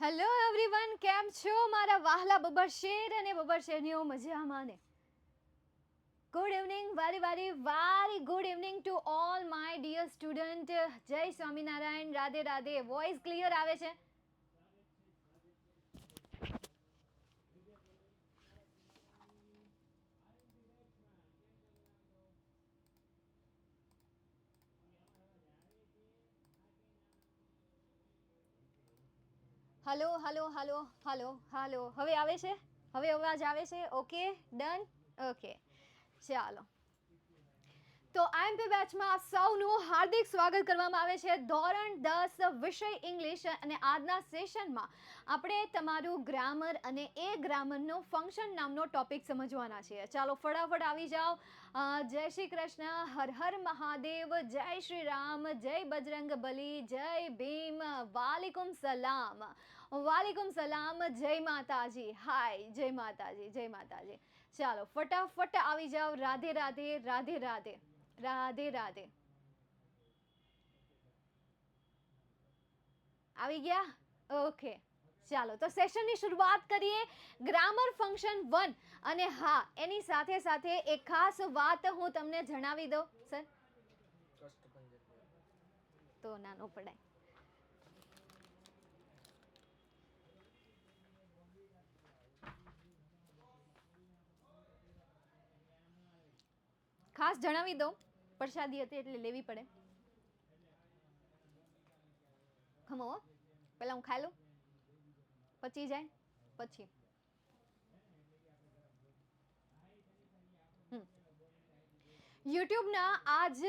Hello everyone, કેમ છો મારા વહાલા બબર શેર અને બબર શેરનીઓ? મજામાં ને? Good evening, very good evening to all my dear student. જય સ્વામિનારાયણ, રાધે રાધે. વોઇસ ક્લિયર આવે છે? Hello hello hello hello hello, હવે આવે છે? હવે અવાજ આવે છે? Okay, done. ઓકે, ચાલો. તો આઈએમપી બેચમાં આપ સૌનું હાર્દિક સ્વાગત કરવામાં આવે છે. ધોરણ 10 વિષય ઇંગ્લિશ અને આજના સેશનમાં આપણે તમારું ગ્રામર અને એ ગ્રામરનો ફંક્શન નામનો ટોપિક સમજવાના છીએ. ચાલો ફટાફટ આવી જાઓ. જય શ્રી કૃષ્ણ, હર હર મહાદેવ, જય શ્રી રામ, જય બજરંગ બલી, જય ભીમ, વાલેકુમ સલામ, વાલેકુમ સલામ, જય માતાજી. હાય, જય માતાજી, જય માતાજી. ચાલો ફટાફટ આવી જાઓ. રાધે રાધે, રાધે રાધે, રાધે રાધે. આવી ગયા? ઓકે, ચાલો તો સેશનની શરૂઆત કરીએ. Grammar function 1. અને હા, એની સાથે સાથે એક ખાસ વાત હું તમને જણાવી દઉં. સર તો નાનો પડાય. ખાસ જણાવી દઉં, પ્રસાદી હતી એટલે લેવી પડે. ખમો, પેલા હું ખાઈ લઉં, પચી જાય પછી. યુટ્યુબના આજ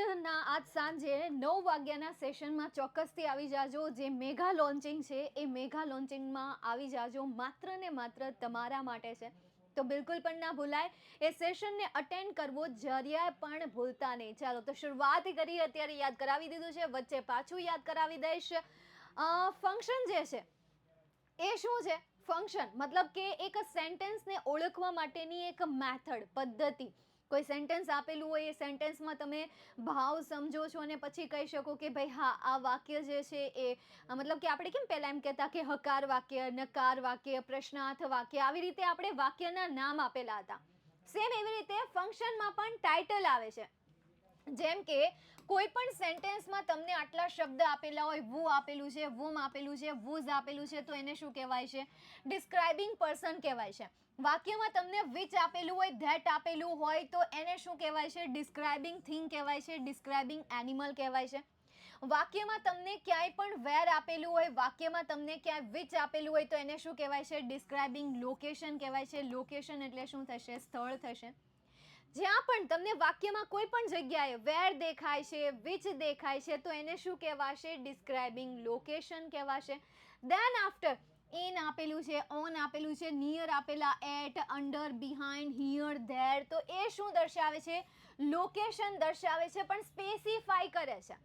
સાંજે 9 વાગ્યાના સેશનમાં ચોક્કસથી આવી જાજો. જે મેગા લોન્ચિંગ છે એ મેગા લોન્ચિંગમાં આવી જાજો. માત્ર ને માત્ર તમારા માટે છે, તો બિલકુલ પણ ના ભૂલાય. એ સેશનને અટેન્ડ કરવો જરા પણ ભૂલતા નહીં. ચાલો તો શરૂઆત કરી. અત્યારે યાદ કરાવી દીધું છે, વચ્ચે પાછું યાદ કરાવી દઈશ. ફંક્શન જે છે એ શું છે? ફંક્શન મતલબ કે એક સેન્ટેન્સને ઓળખવા માટેની એક મેથડ, પદ્ધતિ. કોઈ સેન્ટેન્સ આપેલું હોય, એ સેન્ટેન્સમાં તમે ભાવ સમજો છો અને પછી કહી શકો કે ભાઈ હા, આ વાક્ય જે છે એ મતલબ કે આપણે કેમ પહેલા એમ કહેતા કે હકાર વાક્ય, નકાર વાક્ય, પ્રશ્નાર્થ વાક્ય, આવી રીતે આપણે વાક્યના નામ આપેલા હતા. સેમ એવી રીતે ફંક્શનમાં પણ ટાઇટલ આવે છે. જેમ કે કોઈ પણ સેન્ટેન્સમાં તમને આટલા શબ્દ આપેલા હોય, વુ આપેલું છે, વુમ આપેલું છે, વુઝ આપેલું છે, તો એને શું કહેવાય છે? ડિસ્ક્રાઇબિંગ પર્સન કહેવાય છે. વાક્યમાં તમને વિચ આપેલું હોય, ધેટ આપેલું હોય, તો એને શું કહેવાય છે? ડિસ્ક્રાઇબિંગ થિંગ કહેવાય છે, ડિસ્ક્રાઇબિંગ એનિમલ કહેવાય છે. વાક્યમાં તમને ક્યાંય પણ વેર આપેલું હોય, વાક્યમાં તમને ક્યાંય વિચ આપેલું હોય, તો એને શું કહેવાય છે? ડિસ્ક્રાઇબિંગ લોકેશન કહેવાય છે. લોકેશન એટલે શું થશે? સ્થળ થશે. જ્યાં પણ તમને વાક્યમાં કોઈ પણ જગ્યાએ વેર દેખાય છે, વિચ દેખાય છે, તો એને શું કહેવાશે? ડિસ્ક્રાઇબિંગ લોકેશન કહેવાશે. દેન આફ્ટર ઇન આપેલું છે, ઓન આપેલું છે, નિયર આપેલા, at, under, behind, here, there, તો એ શું દર્શાવે છે? લોકેશન દર્શાવે છે, પણ સ્પેસિફાઈ કરે છે.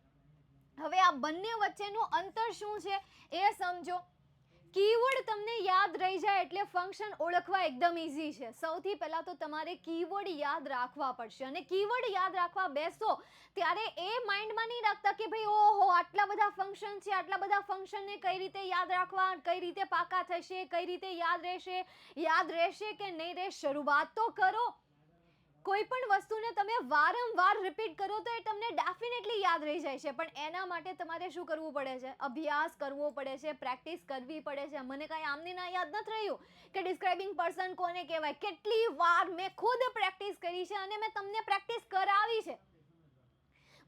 હવે આ બંને વચ્ચેનું અંતર શું છે એ સમજો. કીવર્ડ તમને યાદ રહી જાય એટલે ફંક્શન ઓળખવા એકદમ ઇઝી છે. સૌથી પહેલા તો તમારે કીવર્ડ યાદ રાખવા પડશે, અને કીવર્ડ યાદ રાખવા બેસો ત્યારે એ માઇન્ડમાં નહીં રાખતા કે ભાઈ ઓહો આટલા બધા ફંક્શન છે, આટલા બધા ફંક્શનને કઈ રીતે યાદ રાખવા, કઈ રીતે પાકા થશે, કઈ રીતે યાદ રહેશે કે નહીં રહે. શરૂઆત તો કરો. કોઈ પણ વસ્તુને તમે વારંવાર રિપીટ કરો તો એ તમને ડેફિનેટલી યાદ રહી જાય છે, પણ એના માટે તમારે શું કરવું પડે છે? અભ્યાસ કરવો પડે છે, પ્રેક્ટિસ કરવી પડે છે. મને કાંઈ આમની ના યાદ નથી રહ્યું કે ડિસ્ક્રાઇબિંગ પર્સન કોને કહેવાય. કેટલી વાર મેં ખુદ પ્રેક્ટિસ કરી છે અને મેં તમને પ્રેક્ટિસ કરાવી છે.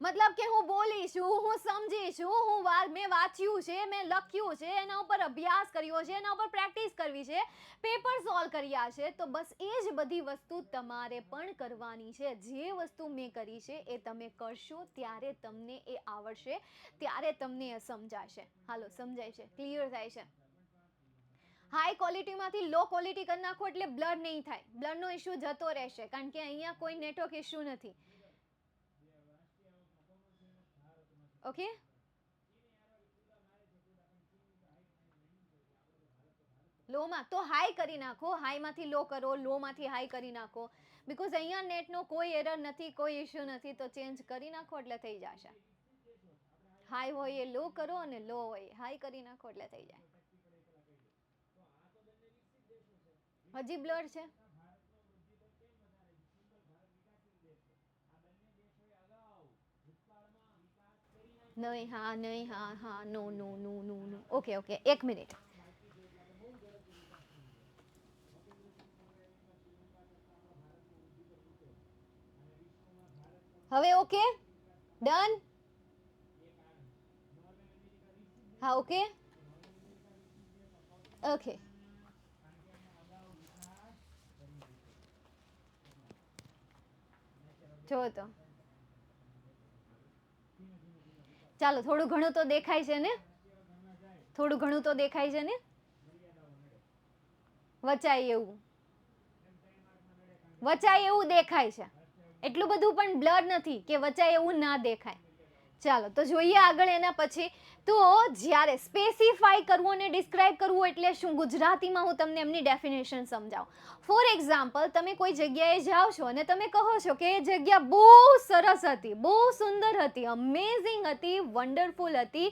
મતલબ કે હું બોલી છું, હું સમજી છું, મેં વાંચ્યું છે, મેં લખ્યું છે, એના ઉપર અભ્યાસ કર્યો છે, એના ઉપર પ્રેક્ટિસ કરવી છે, પેપર સોલ્વ કર્યા છે. તો બસ એ જ બધી વસ્તુ તમારે પણ કરવાની છે. જે વસ્તુ મેં કરી છે એ તમે કરશો ત્યારે તમને એ આવડશે, ત્યારે તમને એ સમજાશે. હાલો, સમજાય છે? ક્લિયર થાય છે? હાઈ ક્વોલિટીમાંથી લો ક્વોલિટી કરી નાખો એટલે બ્લર નહીં થાય. બ્લરનો ઇશ્યુ જતો રહેશે, કારણ કે અહીંયા કોઈ નેટવર્ક ઇશ્યુ નથી. ઓકે, લોમાં તો હાઈ કરી નાખો, હાઈમાંથી લો કરો, લોમાંથી હાઈ કરી નાખો. બીકોઝ અહીંયા નેટનો કોઈ એરર નથી, કોઈ ઇશ્યુ નથી, તો ચેન્જ કરી નાખો એટલે થઈ જશે. હાઈ હોય એ લો કરો અને લો હોય હાઈ કરી નાખો એટલે થઈ જાય. હજી બ્લર છે? નહીં, હા, નહીં, હા, હા, no no no no no. Okay okay, 1 minute. હવે ઓકે, ડન. હા, ઓકે ઓકે. જો તો ચાલો, થોડું ઘણું તો દેખાય છે ને? થોડું ઘણું તો દેખાય છે ને? વચાય એવું, વચાય એવું દેખાય છે. એટલું બધું પણ બ્લર નથી કે વચાય એવું ના દેખાય. ચાલો તો જોઈએ આગળ એના પછી. તો જ્યારે સ્પેસિફાઈ કરવું અને ડિસ્ક્રાઇબ કરવું એટલે શું, ગુજરાતીમાં હું તમને એમની ડેફિનેશન સમજાવું. ફોર એક્ઝામ્પલ, તમે કોઈ જગ્યાએ જાઓ છો અને તમે કહો છો કે એ જગ્યા બહુ સરસ હતી, બહુ સુંદર હતી, અમેઝિંગ હતી, વન્ડરફુલ હતી,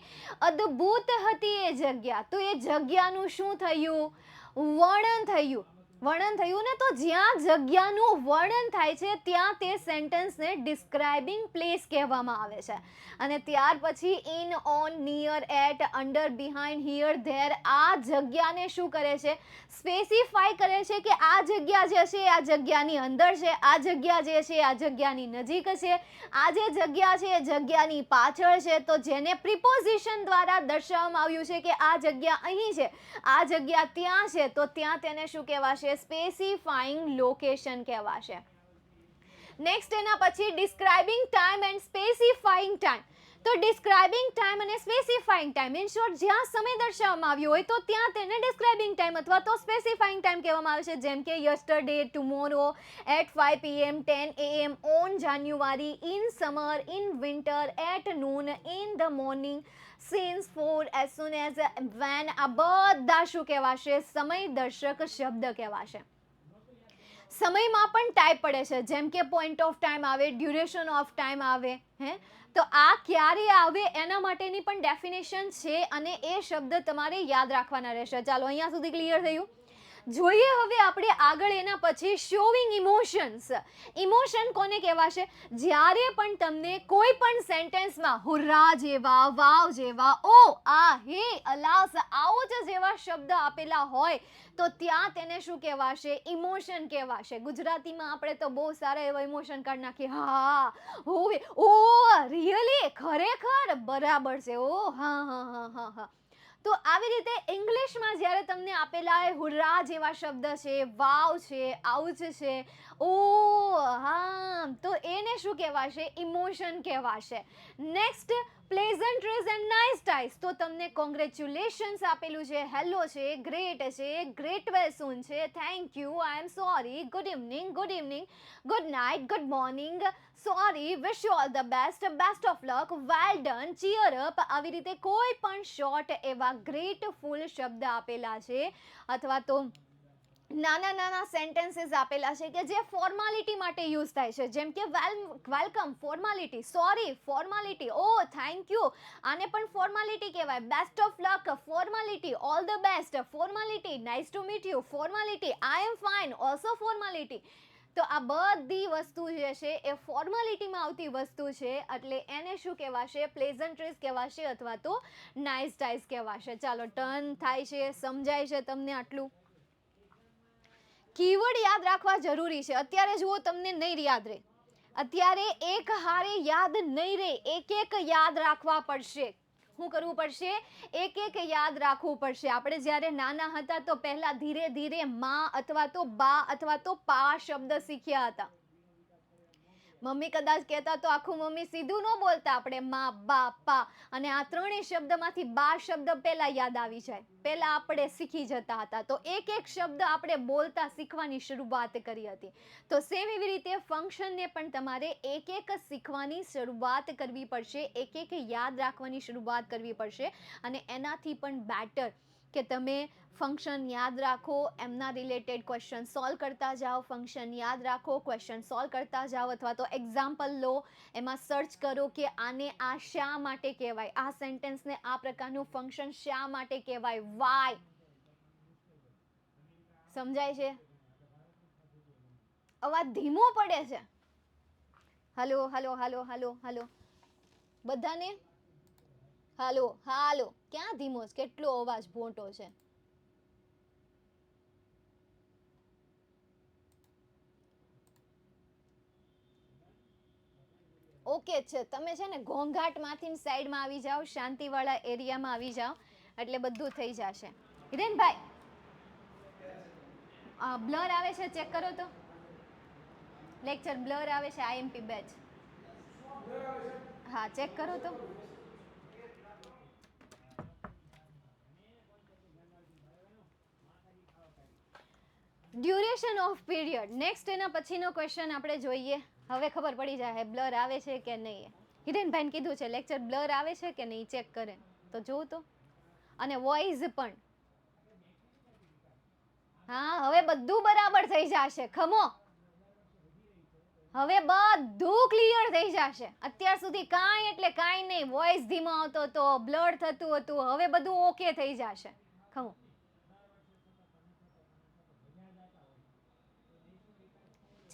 અદ્ભુત હતી એ જગ્યા. તો એ જગ્યાનું શું થયું? વર્ણન થયું. વર્ણન થયું ને? તો જ્યાં જગ્યાનું વર્ણન થાય છે ત્યાં તે સેન્ટેન્સને ડિસ્ક્રાઇબિંગ પ્લેસ કહેવામાં આવે છે. અને ત્યાર પછી in, on, near, at, under, behind, here, there, આ જગ્યાને શું કરે છે? સ્પેસિફાઈ કરે છે કે આ જગ્યા જે છે આ જગ્યાની અંદર છે, આ જગ્યા જે છે આ જગ્યાની નજીક છે, આ જે જગ્યા છે એ જગ્યાની પાછળ છે. તો જેને પ્રિપોઝિશન દ્વારા દર્શાવવામાં આવ્યું છે કે આ જગ્યા અહીં છે, આ જગ્યા ત્યાં છે, તો ત્યાં તેને શું કહેવાશે? સ્પેસિફાઈંગ લોકેશન કહેવાશે. નેક્સ્ટ એના પછી describing time and specifying time. તો ડિસ્ક્રાઇબિંગ ટાઈમ અને સ્પેસિફાઈંગ ટાઈમ, ઇન શોર્ટ, જ્યાં સમય દર્શાવવામાં આવ્યો હોય તો ત્યાં તેને ડિસ્ક્રાઇબિંગ ટાઈમ અથવા તો સ્પેસિફાઈંગ ટાઈમ કહેવામાં આવે છે. જેમ કે yesterday, tomorrow, at 5 PM, 10 AM, on January, in summer, in winter, at noon, in the morning, since, for, as soon as, when, આ બધા શું કહેવાશે? સમય દર્શક શબ્દ કહેવાશે. સમયમાં પણ ટાઈપ પડે છે, જેમ કે પોઈન્ટ ઓફ ટાઈમ આવે, ડ્યુરેશન ઓફ ટાઈમ આવે. તો આ ક્યારે આવે એના માટેની પણ ડેફિનેશન છે અને એ શબ્દ તમારે યાદ રાખવાના રહેશે. ચાલો, અહીંયા સુધી ક્લિયર થયું? જોઈએ હવે આપણે આગળ એના પછી શોવિંગ ઇમોશન્સ. ઇમોશન કોને કહેવાશે? જ્યારે પણ તમને કોઈ પણ સેન્ટેન્સમાં હુર્રા જેવા, વાવ જેવા, ઓ, આ, હે, અલાસ, આવો જ જેવા શબ્દ આપેલા હોય તો ત્યાં તેને શું કહેવાશે? ઇમોશન કહેવાશે. ગુજરાતીમાં આપણે તો બહુ સારા એવા ઇમોશન કાઢી નાખીએ. હા, હોવે, ઓ, રિયલી, ખરેખર, બરાબર છે, ઓ, હા હા હા હા હા. તો આવી રીતે ઇંગ્લિશમાં જ્યારે તમને આપેલા હુર્રા જેવા શબ્દ છે, વાવ છે, આઉચ છે, ઓ, હા, તો એને શું કહેવાશે? ઇમોશન કહેવાશે. Next, pleasantries and niceties. તો તમને કોંગ્રેચ્યુલેશન્સ આપેલું છે, હેલો છે, ગ્રેટ છે, ગ્રેટ વેલ સૂન છે, thank you, I am sorry, good evening, good night, good morning, sorry, wish you all the best, best of luck, well done, cheer up. આવી રીતે કોઈ પણ શોર્ટ એવા ગ્રેટફુલ શબ્દ આપેલા છે અથવા તો નાના નાના સેન્ટેન્સીસ આપેલા છે કે જે ફોર્માલિટી માટે યુઝ થાય છે. જેમ કે welcome, formality, sorry, formality, oh, thank you, આને પણ ફોર્માલિટી કહેવાય. Best of luck, formality, all the best, formality, nice to meet you, formality, I am fine, also formality. તો આ બધી વસ્તુ જે છે એ ફોર્માલિટીમાં આવતી વસ્તુ છે, એટલે એને શું કહેવાશે? પ્લેઝન્ટ્રીઝ કહેવાશે અથવા તો નાઇસ ટાઈસ કહેવાશે. ચાલો, ટર્ન થાય છે, સમજાય છે તમને આટલું? કીવર્ડ યાદ રાખવા જરૂરી છે. અત્યારે જુઓ, તમને નહીં યાદ રહે, અત્યારે એક હારે યાદ નહીં રહે, એક એક યાદ રાખવા પડશે. શું કરવું પડશે? એક એક યાદ રાખવું પડશે. આપણે જ્યારે નાના હતા તો પહેલા ધીરે ધીરે માં અથવા તો બા અથવા તો પા શબ્દ શીખ્યા હતા. મમ્મી કદાચ કહેતા તો આખું મમ્મી સીધું ન બોલતા, આપણે માં, બા, પા, અને આ ત્રણેય શબ્દમાંથી બા શબ્દ પહેલા યાદ આવી જાય, પહેલા આપણે શીખી જતા હતા. તો એક એક શબ્દ આપણે બોલતા શીખવાની શરૂઆત કરી હતી. તો સેમ એવી રીતે ફંક્શનને પણ તમારે એક એક શીખવાની શરૂઆત કરવી પડશે, એક એક યાદ રાખવાની શરૂઆત કરવી પડશે. અને એનાથી પણ બેટર કે તમે ફંક્શન યાદ રાખો, એમના રિલેટેડ ક્વેશ્ચન સોલ્વ કરતા જાઓ, ફંક્શન યાદ રાખો, ક્વેશ્ચન સોલ્વ કરતા જાઓ, અથવા તો એક્ઝામ્પલ લો, એમાં સર્ચ કરો કે આને આ શા માટે કહેવાય, આ સેન્ટેન્સને આ પ્રકારનું ફંક્શન શા માટે કહેવાય, વાય. સમજાય છે? અવાજ ધીમો પડે છે. Hello hello hello hello hello બધાને હાલો હાલો. ક્યાં ધીમો છે? કેટલો અવાજ મોટો છે? ઓકે છે. તમે છે ને ઘોંઘાટમાંથી સાઈડમાં આવી જાઓ, શાંતિવાળા એરિયામાં આવી જાઓ એટલે બધું થઈ જશે. હિરેનભાઈ બ્લર આવે છે, ચેક કરો તો. લેક્ચર બ્લર આવે છે, આઈએમપી બેચ. હા, ચેક કરો તો. Duration off period. નેક્સ્ટ એના પછીનો ક્વેશ્ચન આપણે જોઈએ. હવે ખબર પડી જાય બ્લર આવે છે કે નહીં. હિરેનભાઈને કીધું છે લેક્ચર બ્લર આવે છે કે નહીં ચેક કરે તો જોઉં તો. અને વોઇસ પણ. હા, હવે બધું બરાબર થઈ જશે. ખમો. હવે બધું ક્લિયર થઈ જશે. અત્યાર સુધી કાંઈ એટલે કાંઈ નહીં. વોઇસ ધીમો આવતો હતો, બ્લર થતું હતું. હવે બધું ઓકે થઈ જશે. ખમો.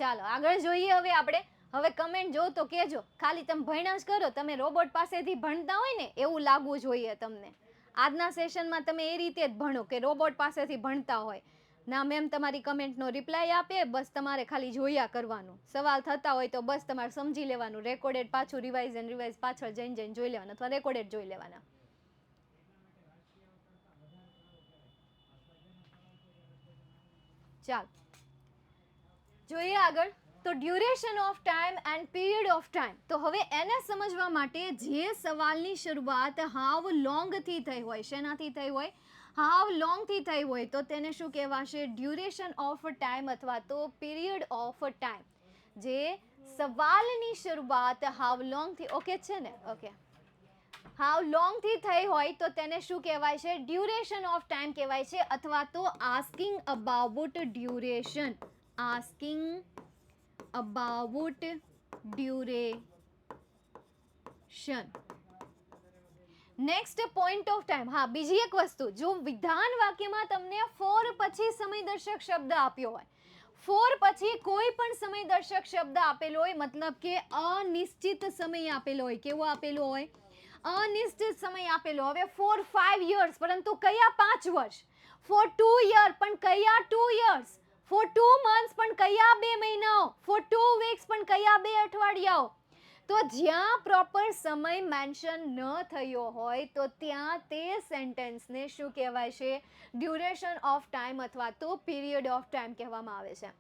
ચાલો આગળ જોઈએ. હવે કમેન્ટ જો તો કેજો. ખાલી તમે ભણ્યા જ કરો. તમે રોબોટ પાસેથી ભણતા હોય ને એવું લાગવું જોઈએ તમને. આજના સેશનમાં તમે એ રીતે જ ભણો કે રોબોટ પાસેથી ભણતા હોય. ના મેમ તમારી કમેન્ટનો રિપ્લાય આપે, બસ તમારે ખાલી જોયા કરવાનું. સવાલ થતા હોય તો બસ તમારે સમજી લેવાનું. રેકોર્ડેડ પાછું રિવાઇઝ પાછળ જઈને જોઈ લેવાનું અથવા રેકોર્ડેડ જોઈ લેવાના. ચાલો જોઈએ આગળ. તો duration of time and period of time. તો હવે એને સમજવા માટે જે સવાલની શરૂઆત હાવ લોંગથી થઈ હોય, શેનાથી થઈ હોય? હાવ લોંગથી થઈ હોય તો તેને શું કહેવાશે? ડ્યુરેશન ઓફ ટાઈમ અથવા તો પીરિયડ ઓફ ટાઈમ. જે સવાલની શરૂઆત હાવ લોંગથી, ઓકે છે ને? ઓકે. હાવ લોંગથી થઈ હોય તો તેને શું કહેવાય છે? ડ્યુરેશન ઓફ ટાઈમ કહેવાય છે અથવા તો asking about duration. Asking about duration. Next point of time. હા, બીજી એક વસ્તુ. જો વિધાન વાક્યમાં તમને ફોર પછી સમયદર્શક શબ્દ આપ્યો હોય, ફોર પછી કોઈ પણ સમયદર્શક શબ્દ આપેલો હોય, મતલબ કે અનિશ્ચિત સમય આપેલો હોય. કેવો આપેલો હોય? અનિશ્ચિત સમય આપેલો. હવે ફોર 5 years પરંતુ કયા 5 વર્ષ? ફોર 2 year પણ કયા 2 years? ફોર 2 months પણ કયા 2 મહિનાઓ? ફોર 2 weeks પણ કયા 2 અઠવાડિયાઓ? તો જ્યાં પ્રોપર સમય મેન્શન ન થયો હોય તો ત્યાં તે સેન્ટેન્સને શું કહેવાય છે? ડ્યુરેશન ઓફ ટાઈમ અથવા તો પીરિયડ ઓફ ટાઈમ કહેવામાં આવે છે.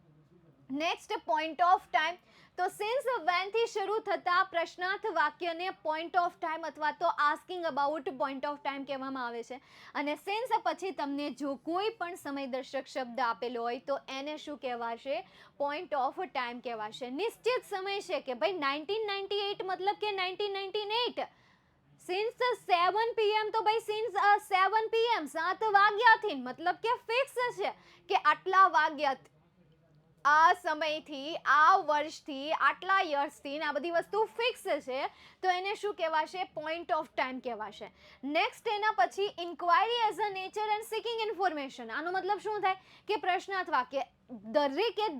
Next point of time. તો સિન્સ વેન થી શરૂ થતા પ્રશ્નાર્થ વાક્યને પોઈન્ટ ઓફ ટાઈમ અથવા તો asking about point of time કહેવામાં આવે છે. અને સિન્સ પછી તમને જો કોઈ પણ સમયદર્શક શબ્દ આપેલો હોય તો એને શું કહેવાશે? પોઈન્ટ ઓફ ટાઈમ કહેવાશે. નિશ્ચિત સમય છે કે ભાઈ 1998 મતલબ કે 1998. સિન્સ 7 PM તો ભાઈ સિન્સ 7 PM 7 વાગ્યાથી મતલબ કે ફિક્સ છે કે આટલા વાગ્યાથી, આ સમયથી, આ વર્ષથી, આટલા યર્સથી આ બધી વસ્તુ ફિક્સ છે તો એને શું કહેવાશે? પોઈન્ટ ઓફ ટાઈમ કહેવાશે. નેક્સ્ટ એના પછી inquiry as a nature and seeking information. આનો મતલબ શું થાય કે પ્રશ્નાર્થ વાક્ય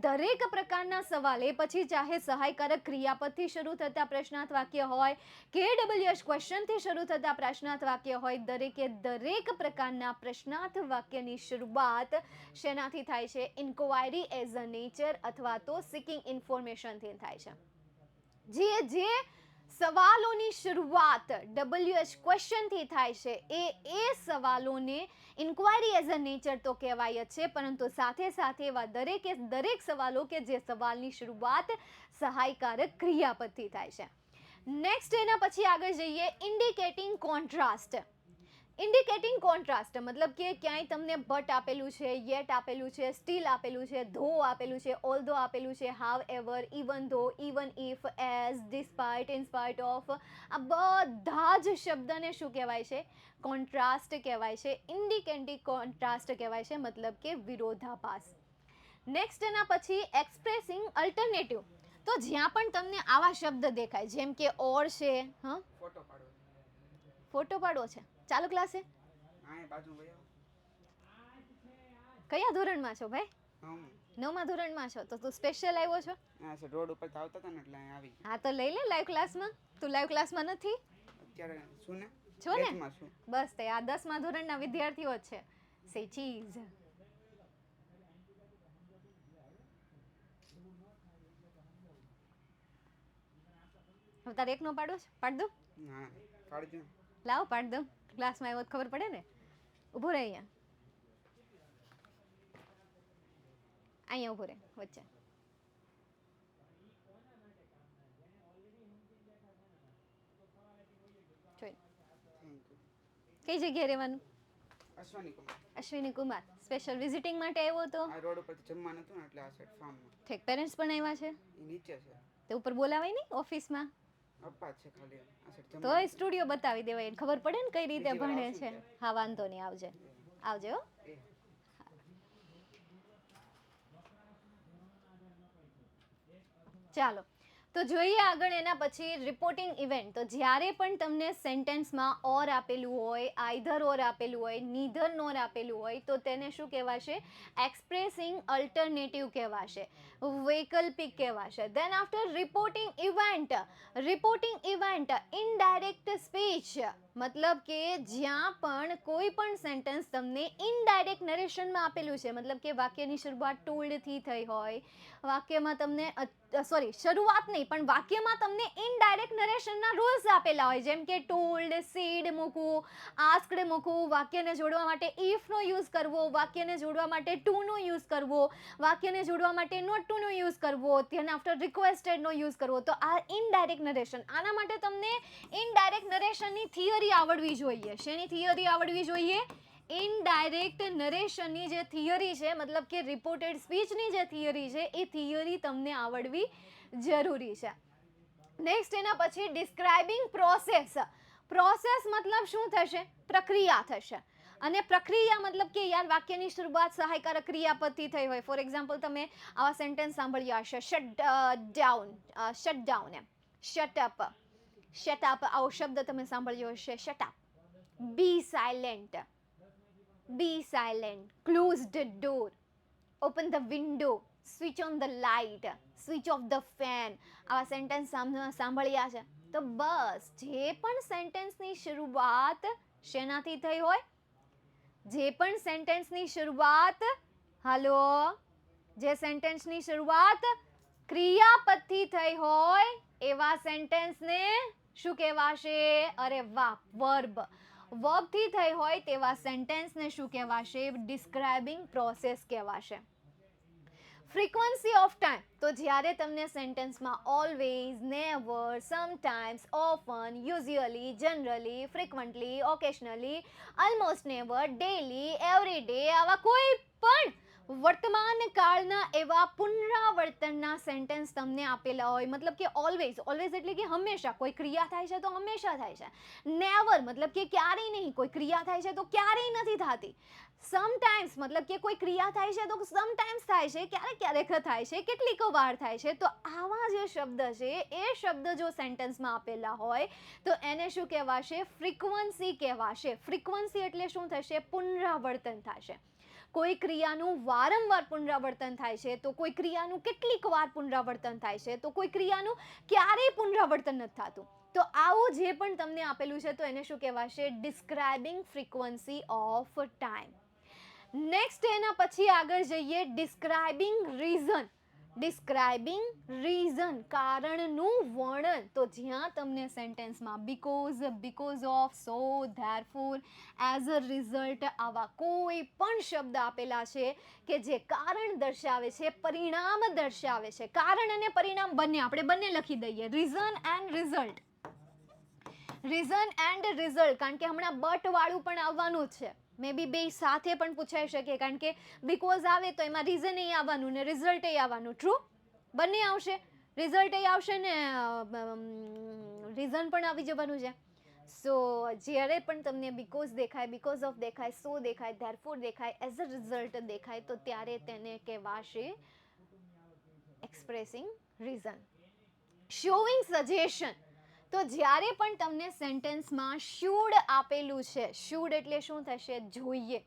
દરેક પ્રકારના સવાલ, એ પછી ચાહે સહાયકારક ક્રિયાપદથી શરૂ થતા પ્રશ્નાર્થ વાક્ય હોય કે ડબલ્યુએચ ક્વેશ્ચનથી શરૂ થતા પ્રશ્નાર્થ વાક્ય હોય, દરેક પ્રકારના પ્રશ્નાર્થ વાક્યની શરૂઆત શેનાથી થાય છે? ઇન્ક્વાયરી એઝ અ નેચર અથવા તો સિકિંગ ઇન્ફોર્મેશનથી થાય છે. જે સવાલોની શરૂઆત ડબલ્યુએચ ક્વેશ્ચનથી થાય છે એ સવાલોને ઇન્ક્વાયરી એઝ અ નેચર તો કહેવાય જ છે, પરંતુ સાથે સાથે એવા દરેક સવાલો કે જે સવાલની શરૂઆત સહાયકારક ક્રિયાપદથી થાય છે. નેક્સ્ટ એના પછી આગળ જઈએ. Indicating contrast. ઇન્ડિકેટિંગ કોન્ટ્રાસ્ટ મતલબ કે ક્યાંય તમને બટ આપેલું છે, યેટ આપેલું છે, સ્ટીલ આપેલું છે, ધો આપેલું છે, ઓલ્ધો આપેલું છે, however, even though, even if, as, despite, in spite of, આ બધા જ શબ્દને શું કહેવાય છે? કોન્ટ્રાસ્ટ કહેવાય છે. ઇન્ડિકેટિંગ કોન્ટ્રાસ્ટ કહેવાય છે, મતલબ કે વિરોધાભાસ. નેક્સ્ટ એના પછી એક્સપ્રેસિંગ અલ્ટરનેટિવ. તો જ્યાં પણ તમને આવા શબ્દ દેખાય જેમ કે ઓર છે, હા ફોટો પાડવો છે, ચાલુ ક્લાસે કયા ધોરણમાં છો ભાઈ? 9મા ધોરણમાં છો તો તું સ્પેશિયલ આવ્યો છો? હા સર, રોડ ઉપર તો આવતા હતા ને એટલે અહીંયા આવી ગયો. હા તો લઈ લે લાઈવ ક્લાસમાં. તું લાઈવ ક્લાસમાં નથી અત્યારે શું ને છો ને? બેચમાં છું. બસ તે આ 10મા ધોરણના વિદ્યાર્થીઓ જ છે. સે ચીઝ. હવે તારે એકનો પાડો છે? પાડ દો. હા પાડજો. લાવો પાડ દો. ક્લાસમાં આવ્યો તો ખબર પડે ને. ઊભો રહે અહીંયા. અહીંયા ઊભો રહે વચ્ચે. જોઈ કઈ જગ્યાએ રહેવાનું? અશ્વની કુમાર. અશ્વિની કુમાર. સ્પેશિયલ વિઝિટિંગ માટે આવ્યો તો? આ રોડ ઉપરથી જમવા નતું ને એટલે આ સાઈડ ફાર્મમાં. ઠીક. પેરેન્ટ્સ પણ આવ્યા છે? એ નીચે છે. તે ઉપર બોલાવાય નહીં ઓફિસમાં? અપ્પા છે ખાલી આ સાઈડ જમવા. તોય સ્ટુડિયો બતાવી દેવાય, ખબર પડે ને કઈ રીતે બીજી વાર ભણે આવશું છે. ત્યારે. હા વાંધો નહીં, આવજે આવજે હો. એ. ચાલો તો જોઈએ આગળ. એના પછી રિપોર્ટિંગ ઇવેન્ટ. તો જ્યારે પણ તમને સેન્ટેન્સમાં ઓર આપેલું હોય, આઈધર ઓર આપેલું હોય, નીધર નોર આપેલું હોય તો તેને શું કહેવાશે? એક્સપ્રેસિંગ અલ્ટરનેટિવ કહેવાશે, વૈકલ્પિક કહેવાશે. Then after reporting event. Reporting event indirect speech, મતલબ કે જ્યાં પણ કોઈ પણ સેન્ટેન્સ તમને ઇનડાયરેક્ટ નરેશનમાં આપેલું છે, મતલબ કે વાક્યની શરૂઆત ટોલ્ડથી થઈ હોય, વાક્યમાં તમને શરૂઆત નહીં પણ વાક્યમાં તમને ઇનડાયરેક્ટ નરેશનના રૂલ્સ આપેલા હોય, જેમ કે ટોલ્ડ, સીડ મૂકવું, આસ્કડ મૂકવું, વાક્યને જોડવા માટે ઇફનો યુઝ કરવો, વાક્યને જોડવા માટે ટુનો યુઝ કરવો, વાક્યને જોડવા માટે નોટ ટુનો યુઝ કરવો, તેના આફ્ટર રિક્વેસ્ટેડનો યુઝ કરવો. તો આ ઇનડાયરેક્ટ નરેશન. આના માટે તમને ઇનડાયરેક્ટ નરેશનની થિયરી આવડવી જોઈએ. શેની થિયરી આવડવી જોઈએ? ઇનડાયરેક્ટ નરેશનની જે થિયરી છે, મતલબ કે રિપોર્ટેડ સ્પીચની જે થિયરી છે, એ થિયરી તમને આવડવી જરૂરી છે. નેક્સ્ટ એના પછી ડિસ્ક્રાઇબિંગ પ્રોસેસ. પ્રોસેસ મતલબ શું થશે? પ્રક્રિયા થશે. અને પ્રક્રિયા મતલબ કે યાર વાક્યની શરૂઆત સહાયકારક ક્રિયાપદથી થઈ હોય. ફોર એક્ઝામ્પલ તમે આવા સેન્ટેન્સ સાંભળ્યા હશે, શટ ડાઉન એમ, શટ અપ, આવો શબ્દ તમે સાંભળ્યો હશે, shut up, be silent, be silent, close the door, open the window, switch on the light, switch off the fan. આવા સેન્ટેન્સ સાંભળ્યા છે. તો બસ જે પણ સેન્ટેન્સની શરૂઆત શેનાથી થઈ હોય? જે પણ સેન્ટેન્સની શરૂઆત જે સેન્ટેન્સની શરૂઆત ક્રિયાપદથી થઈ હોય એવા સેન્ટેન્સને શું કહેવાશે? અરે વાહ, વર્બ. વર્બથી થઈ હોય તેવા સેન્ટેન્સને શું કહેવાશે? ડિસ્ક્રાઇબિંગ પ્રોસેસ કહેવાશે. Frequency of time. તો જ્યારે તમને સેન્ટેન્સમાં always, never, sometimes, often, usually, generally, frequently, occasionally, almost never, daily, every day આવા કોઈ પણ વર્તમાન કાળના એવા પુનરાવર્તનના સેન્ટેન્સ તમને આપેલા હોય, મતલબ કે ઓલવેઝ એટલે કે હંમેશા, કોઈ ક્રિયા થાય છે તો હંમેશા થાય છે. નેવર મતલબ કે ક્યારેય નહીં, કોઈ ક્રિયા થાય છે તો ક્યારેય નથી થતી. સમટાઈમ્સ મતલબ કે કોઈ ક્રિયા થાય છે તો સમટાઈમ્સ થાય છે, ક્યારેક થાય છે, કેટલીક વાર થાય છે. તો આવા જે શબ્દ છે એ શબ્દ જો સેન્ટેન્સમાં આપેલા હોય તો એને શું કહેવાશે? ફ્રીક્વન્સી કહેવાશે. ફ્રીક્વન્સી એટલે શું થશે? પુનરાવર્તન થશે. કોઈ ક્રિયાનું વારંવાર પુનરાવર્તન થાય છે, તો કોઈ ક્રિયાનું કેટલીક વાર પુનરાવર્તન થાય છે, તો કોઈ ક્રિયાનું ક્યારેય પુનરાવર્તન નથી થતું. તો આવું જે પણ તમને આપેલું છે તો એને શું કહેવાશે? Describing frequency of time. Next એના પછી આગળ જઈએ, ડિસ્ક્રાઇબિંગ રીઝન. ડિસ્ક્રાઇબિંગ રીઝન, કારણનું વર્ણન. તો જ્યાં તમને સેન્ટેન્સમાં because of, so, therefore, as a result આવા કોઈ પણ શબ્દ આપેલા છે કે જે કારણ દર્શાવે છે, પરિણામ દર્શાવે છે. કારણ અને પરિણામ બંને આપણે લખી દઈએ, reason and result. Reason and result, કારણ કે હમણાં બટ વાળું પણ આવવાનું જ છે. મે બી બે સાથે પણ પૂછાઈ શકે, કારણ કે બીકોઝ આવે તો એમાં રીઝન આવવાનું ને રિઝલ્ટ આવવાનું. ટ્રુ? બંને આવશે, રિઝલ્ટ આવશે ને રીઝન પણ આવી જવાનું છે. સો જ્યારે પણ તમને બીકોઝ દેખાય, બીકોઝ ઓફ દેખાય, સો દેખાય, ધેરફોર દેખાય, એઝ અ રિઝલ્ટ દેખાય તો ત્યારે તેને કહેવાશે એક્સપ્રેસિંગ રીઝન. Showing suggestion. તો જ્યારે પણ તમને સેન્ટેન્સમાં શુડ આપેલું છે, શુડ એટલે શું થશે? જોઈએ.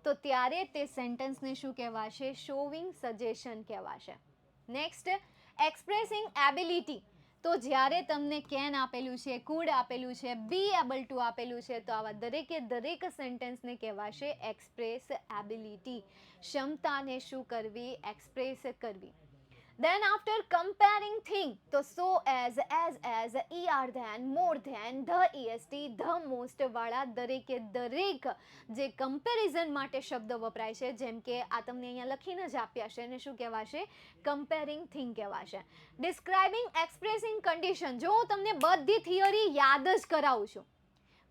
તો ત્યારે તે સેન્ટેન્સને શું કહેવાશે? શોવિંગ સજેશન કહેવાશે. Next, expressing ability. તો જ્યારે તમને કેન આપેલું છે, કુડ આપેલું છે, બી એબલ ટુ આપેલું છે, તો આવા દરેક સેન્ટેન્સને કહેવાશે એક્સપ્રેસ એબિલિટી. ક્ષમતાને શું કરવી? એક્સપ્રેસ કરવી. Then after comparing thing, તો so as, er than, more than, the est, the most વાળા દરેક જે કમ્પેરિઝન માટે શબ્દ વપરાય છે, જેમ કે આ તમને અહીંયા લખીને જ આપ્યા છે, એને શું કહેવાશે? કમ્પેરિંગ થિંગ કહેવાશે. Describing expressing condition. જો હું તમને બધી થિયરી યાદ જ કરાવું છું,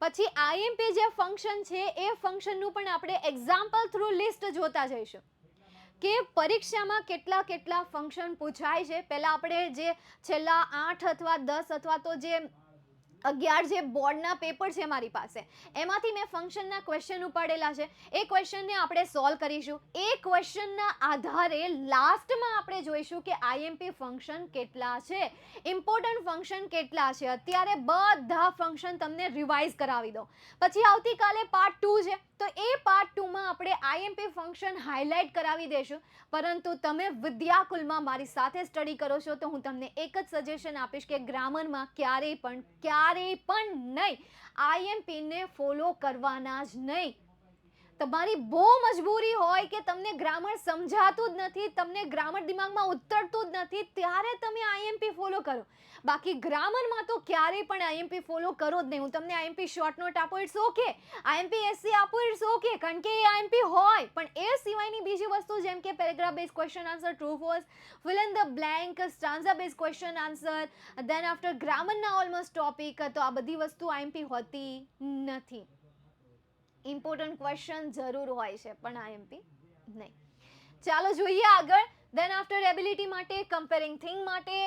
પછી આઈએમપી જે ફંક્શન છે એ ફંક્શનનું પણ આપણે એક્ઝામ્પલ થ્રુ લિસ્ટ જોતા જઈશું કે પરીક્ષામાં કેટલા ફંક્શન પૂછાય છે. પહેલાં આપણે જે છેલ્લા 8 અથવા 10 અથવા તો જે 11 જે બોર્ડના પેપર છે મારી પાસે, એમાંથી મેં ફંક્શનના ક્વેશ્ચન ઉપાડેલા છે. એ ક્વેશ્ચનને આપણે સોલ્વ કરીશું. એ ક્વેશ્ચનના આધારે લાસ્ટમાં આપણે જોઈશું કે આઈએમપી ફંક્શન કેટલા છે, ઇમ્પોર્ટન્ટ ફંક્શન કેટલા છે. અત્યારે બધા ફંક્શન તમને રિવાઇઝ કરાવી દો. પછી આવતીકાલે પાર્ટ 2 છે, તો એ પાર્ટ 2માં આપણે આઈએમપી ફંક્શન હાઇલાઇટ કરાવી દઈશું. પરંતુ તમે વિદ્યાકુલમાં મારી સાથે સ્ટડી કરો છો તો હું તમને એક જ સજેશન આપીશ કે ગ્રામરમાં ક્યારેય પણ નહીં આઈએમપીને ફોલો કરવાના જ નહીં. તમારી બહુ મજબૂરી હોય કે તમને ગ્રામર સમજાતું જ નથી, તમને ગ્રામર દિમાગમાં ઉતરતું જ નથી, ત્યારે તમે આઈએમપી ફોલો કરો. બાકી ગ્રામરમાં તો ક્યારેય પણ આઈએમપી ફોલો કરો જ નહીં. હું તમને આઈએમપી શોર્ટ નોટ આપું, ઇટ્સ ઓકે. આઈએમપી એસસી આપું, ઇટ્સ ઓકે, કારણ કે એ આઈએમપી હોય. પણ એ સિવાયની બીજી વસ્તુ, જેમ કે paragraph base question answer, true false, fill in the blank, stanza base question answer, then after ગ્રામરના ઓલમોસ્ટ ટોપિક, તો આ બધી વસ્તુ આઈએમપી હોતી નથી. ઇમ્પોર્ટન્ટ ક્વેશ્ચન જરૂર હોય છે પણ આઈએમપી નહીં. ચાલો જોઈએ આગળ. દેન આફ્ટર એબિલિટી માટે, કમ્પેરિંગ થિંગ માટે,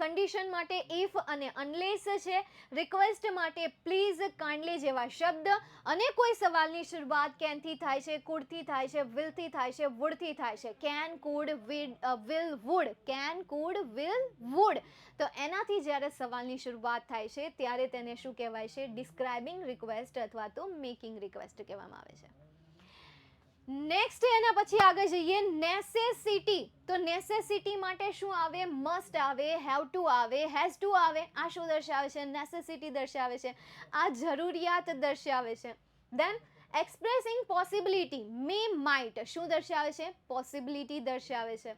કન્ડિશન માટે ઇફ અને અનલેસ છે, રિક્વેસ્ટ માટે પ્લીઝ, કાઇન્ડલી જેવા શબ્દ, અને કોઈ સવાલની શરૂઆત કેનથી થાય છે, કુડથી થાય છે, વિલથી થાય છે, વુડથી થાય છે. Can, could, will, would. Can, could, will, would. તો એનાથી જ્યારે સવાલની શરૂઆત થાય છે ત્યારે તેને શું કહેવાય છે? ડિસ્ક્રાઇબિંગ રિક્વેસ્ટ અથવા તો મેકિંગ રિક્વેસ્ટ કહેવામાં આવે છે. નેક્સ્ટ એના પછી આગળ જઈએ, નેસેસિટી. તો નેસેસિટી માટે શું આવે? મસ્ટ આવે, હેવ ટુ આવે, હેઝ ટુ આવે. આ શું દર્શાવે છે? નેસેસિટી દર્શાવે છે. આ જરૂરિયાત દર્શાવે છે. દેન એક્સપ્રેસિંગ પોસિબિલિટી, મે, માઇટ. શું દર્શાવે છે? પોસિબિલિટી દર્શાવે છે.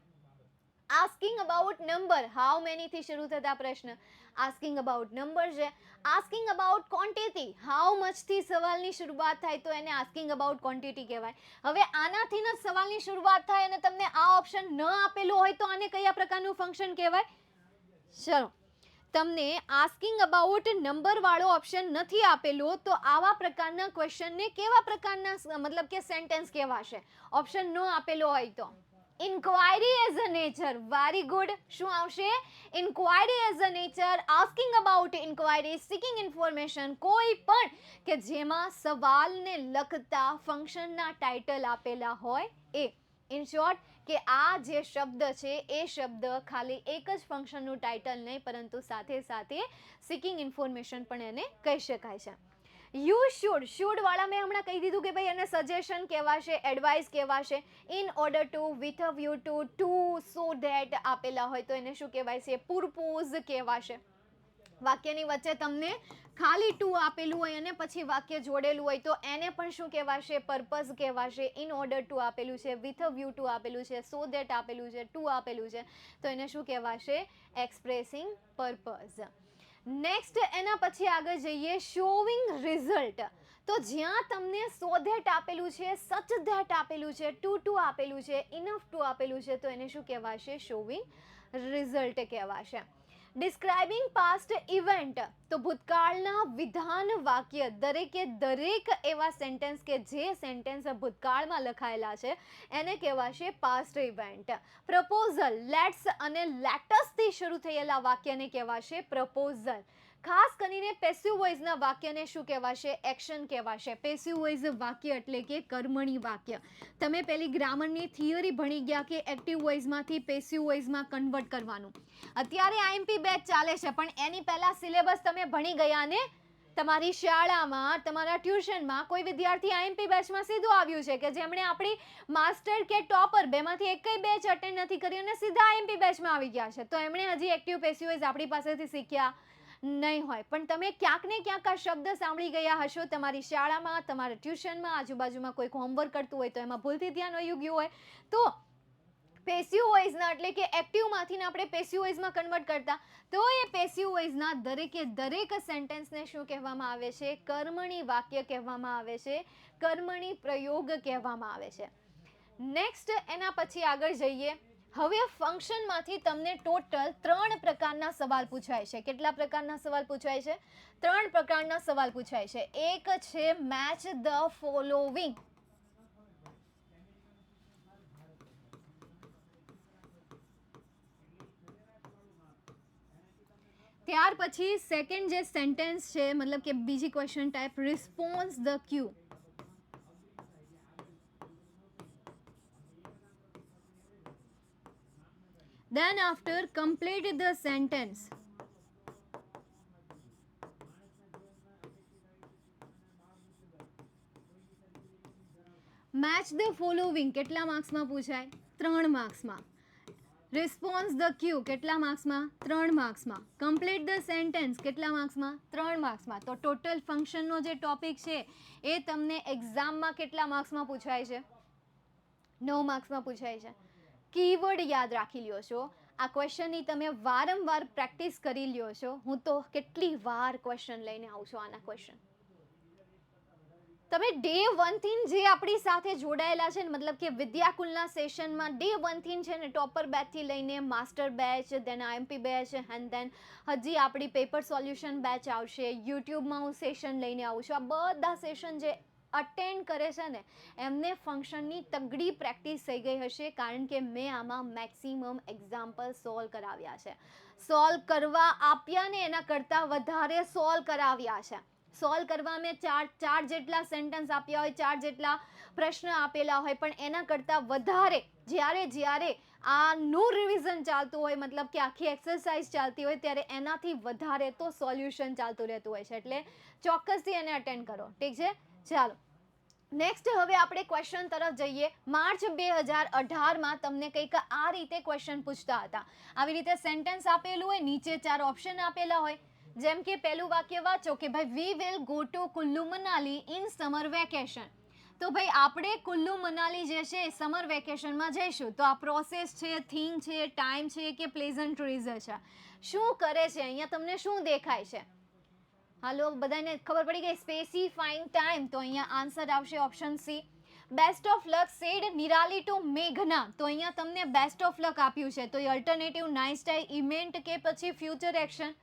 Asking about number, how many થી શરૂ થતા પ્રશ્ન, આસ્કિંગ અબાઉટ નંબર છે. Asking about quantity, how much થી સવાલની શરૂઆત થાય તો એને આસ્કિંગ અબાઉટ ક્વોન્ટિટી કહેવાય. હવે આનાથી જ સવાલની શરૂઆત થાય અને તમને આ ઓપ્શન ન આપેલો હોય તો આને કયા પ્રકારનું ફંક્શન કહેવાય? ચલો, તમને આસ્કિંગ અબાઉટ નંબર વાળો ઓપ્શન નથી આપેલો તો આવા પ્રકારના ક્વેશ્ચનને કેવા પ્રકારના મતલબ કે સેન્ટેન્સ કહેવાશે? ઓપ્શન ન આપેલો હોય તો inquiry as a nature. Very good. શું આવશે? Inquiry as a nature, asking about inquiry, seeking information. કોઈ પણ કે જેમાં સવાલને લગતા ફંક્શનના ટાઇટલ આપેલા હોય એ. ઇન શોર્ટ કે આ જે શબ્દ છે એ શબ્દ ખાલી એક જ ફંક્શનનું ટાઇટલ નહીં, પરંતુ સાથે સાથે સિકિંગ ઇન્ફોર્મેશન પણ એને કહી શકાય છે. યુ શુડ વાળા મેં હમણાં કહી દીધું કે ભાઈ એને સજેશન કહેવાશે, એડવાઇસ કહેવાશે. In order to, with a view to, so that આપેલા હોય તો એને શું કહેવાય છે? પુરપોઝ કહેવાશે. વાક્યની વચ્ચે તમને ખાલી ટુ આપેલું હોય અને પછી વાક્ય જોડેલું હોય તો એને પણ શું કહેવાશે? પર્પઝ કહેવાશે. ઇન ઓર્ડર ટુ આપેલું છે, વિથ અ વ્યૂ ટુ આપેલું છે, સો ધેટ આપેલું છે, ટુ આપેલું છે, તો એને શું કહેવાશે? Expressing purpose. નેક્સ્ટ એના પછી આગળ જઈએ, શોવિંગ રિઝલ્ટ. તો જ્યાં તમને સો ધેટ આપેલું છે, સચ ધેટ આપેલું છે, ટુ આપેલું છે, ઇનફ ટુ આપેલું છે, તો એને શું કહેવાશે? શોવિંગ રિઝલ્ટ કહેવાશે. Describing past event. તો ભૂતકાળના વિધાન વાક્ય, દરેક એવા સેન્ટેન્સ કે જે સેન્ટેન્સ ભૂતકાળમાં લખાયેલા છે એને કહેવાશે પાસ્ટ ઇવેન્ટ. પ્રપોઝલ, લેટ્સ અને લેટસથી શરૂ થયેલા વાક્યને કહેવાશે પ્રપોઝલ. ખાસ કરીને પેસિવ વોઇસના વાક્યને શું કહેવાશે? એક્શન કહેવાશે. પેસિવ વોઇસ વાક્ય એટલે કે કર્મણી વાક્ય. તમે પેલી ગ્રામરની થિયરી ભણી ગયા કે એક્ટિવ વોઇસમાંથી પેસિવ વોઇસમાં કન્વર્ટ કરવાનું. અત્યારે આઈએમપી બેચ ચાલે છે પણ એની પહેલા સિલેબસ તમે ભણી ગયા ને તમારી શાળામાં તમારા ટ્યુશનમાં કોઈ વિદ્યાર્થી આઈએમપી બેચમાં સીધું આવ્યું છે કે જેમણે આપણી માસ્ટર કે ટોપર બેમાંથી એકય બેચ અટેન્ડ નથી કરી અને સીધા આઈએમપી બેચમાં આવી ગયા છે, તો એમણે હજી એક્ટિવ પેસિવ વોઇસ આપણી પાસેથી શીખ્યા નહીં હોય. પણ તમે ક્યાંક ને ક્યાંક આ શબ્દ સાંભળી ગયા હશો તમારી શાળામાં, તમારા ટ્યુશનમાં, આજુબાજુમાં કોઈક હોમવર્ક કરતું હોય તો એમાં ભૂલથી ધ્યાન વયું ગયું હોય. તો પેસિવ વોઇસના એટલે કે એક્ટિવમાંથી આપણે પેસિવ વોઇસમાં કન્વર્ટ કરતા, તો એ પેસિવ વોઇસના દરેકે દરેક સેન્ટેન્સને શું કહેવામાં આવે છે? કર્મણી વાક્ય કહેવામાં આવે છે, કર્મણી પ્રયોગ કહેવામાં આવે છે. નેક્સ્ટ એના પછી આગળ જઈએ. હવે ફંક્શનમાંથી તમને ટોટલ 3 પ્રકારના સવાલ પૂછાય છે. કેટલા પ્રકારના સવાલ પૂછાય છે? 3 પ્રકારના સવાલ પૂછાય છે. એક છે મેચ ધ ફોલોવિંગ. ત્યાર પછી સેકન્ડ જે સેન્ટેન્સ છે, મતલબ કે બીજી question type, response the Q. Then after complete the sentence. Match the following કેટલા માર્ક્સમાં પૂછાય? 3 માર્ક્સમાં. રિસ્પોન્સ ધ ક્યુ કેટલા માર્ક્સમાં? 3 માર્ક્સમાં. કમ્પ્લીટ ધ સેન્ટેન્સ કેટલા માર્ક્સમાં? 3 માર્ક્સમાં. તો ટોટલ ફંક્શનનો જે ટોપિક છે એ તમને એક્ઝામમાં કેટલા માર્ક્સમાં પૂછાય છે? 9 માર્ક્સમાં પૂછાય છે. કીવર્ડ યાદ રાખી લ્યો છો. આ ક્વેશ્ચનની તમે વારંવાર પ્રેક્ટિસ કરી લ્યો છો. હું તો કેટલી વાર ક્વેશ્ચન લઈને આવું છું આના ક્વેશ્ચન. તમે ડે 1 થી જે આપણી સાથે જોડાયેલા છે, મતલબ કે વિદ્યાકુલના સેશનમાં ડે 1 થી છે ને ટોપર બેચથી લઈને master batch, then IMP batch, and then હજી આપણી પેપર સોલ્યુશન બેચ આવશે. યુટ્યુબમાં હું સેશન લઈને આવું છું. આ બધા સેશન જે અટેન્ડ કરે છે ને એમને ફંક્શનની તગડી પ્રેક્ટિસ થઈ ગઈ હશે, કારણ કે મેં આમાં મેક્સિમમ એક્ઝામ્પલ સોલ્વ કરાવ્યા છે. સોલ્વ કરવા આપ્યા ને એના કરતાં વધારે સોલ્વ કરાવ્યા છે. સોલ્વ કરવા મેં ચાર જેટલા સેન્ટેન્સ આપ્યા હોય, 4 જેટલા પ્રશ્ન આપેલા હોય, પણ એના કરતાં વધારે જ્યારે આનું રિવિઝન ચાલતું હોય, મતલબ કે આખી એક્સરસાઇઝ ચાલતી હોય, ત્યારે એનાથી વધારે તો સોલ્યુશન ચાલતું રહેતું હોય છે. એટલે ચોક્કસથી એને અટેન્ડ કરો. ઠીક છે, ચાલો નેક્સ્ટ હવે આપણે ક્વેશ્ચન તરફ જઈએ. માર્ચ 2018માં તમને કંઈક આ રીતે ક્વેશ્ચન પૂછતા હતા. આવી રીતે સેન્ટેન્સ આપેલું હોય, નીચે 4 ઓપ્શન આપેલા હોય. જેમ કે પહેલું વાક્ય વાંચો કે ભાઈ we will go to Kullu Manali in summer vacation. તો ભાઈ આપણે કુલ્લુ મનાલી જે છે સમર વેકેશનમાં જઈશું. તો આ પ્રોસેસ છે, થિંગ છે, ટાઈમ છે કે પ્લેઝન્ટ્રીઝ છે? શું કરે છે અહીંયા? તમને શું દેખાય છે? હાલો, બધાને ખબર પડી ગઈ? Specifying time. તો અહીંયા આન્સર આવશે option C. Best of luck said Nirali to મેઘના. તો અહીંયા તમને બેસ્ટ ઓફ લક આપ્યું છે, તો એ અલ્ટરનેટિવ નાઇસ ટાઈ, ઇવેન્ટ કે પછી ફ્યુચર એક્શન?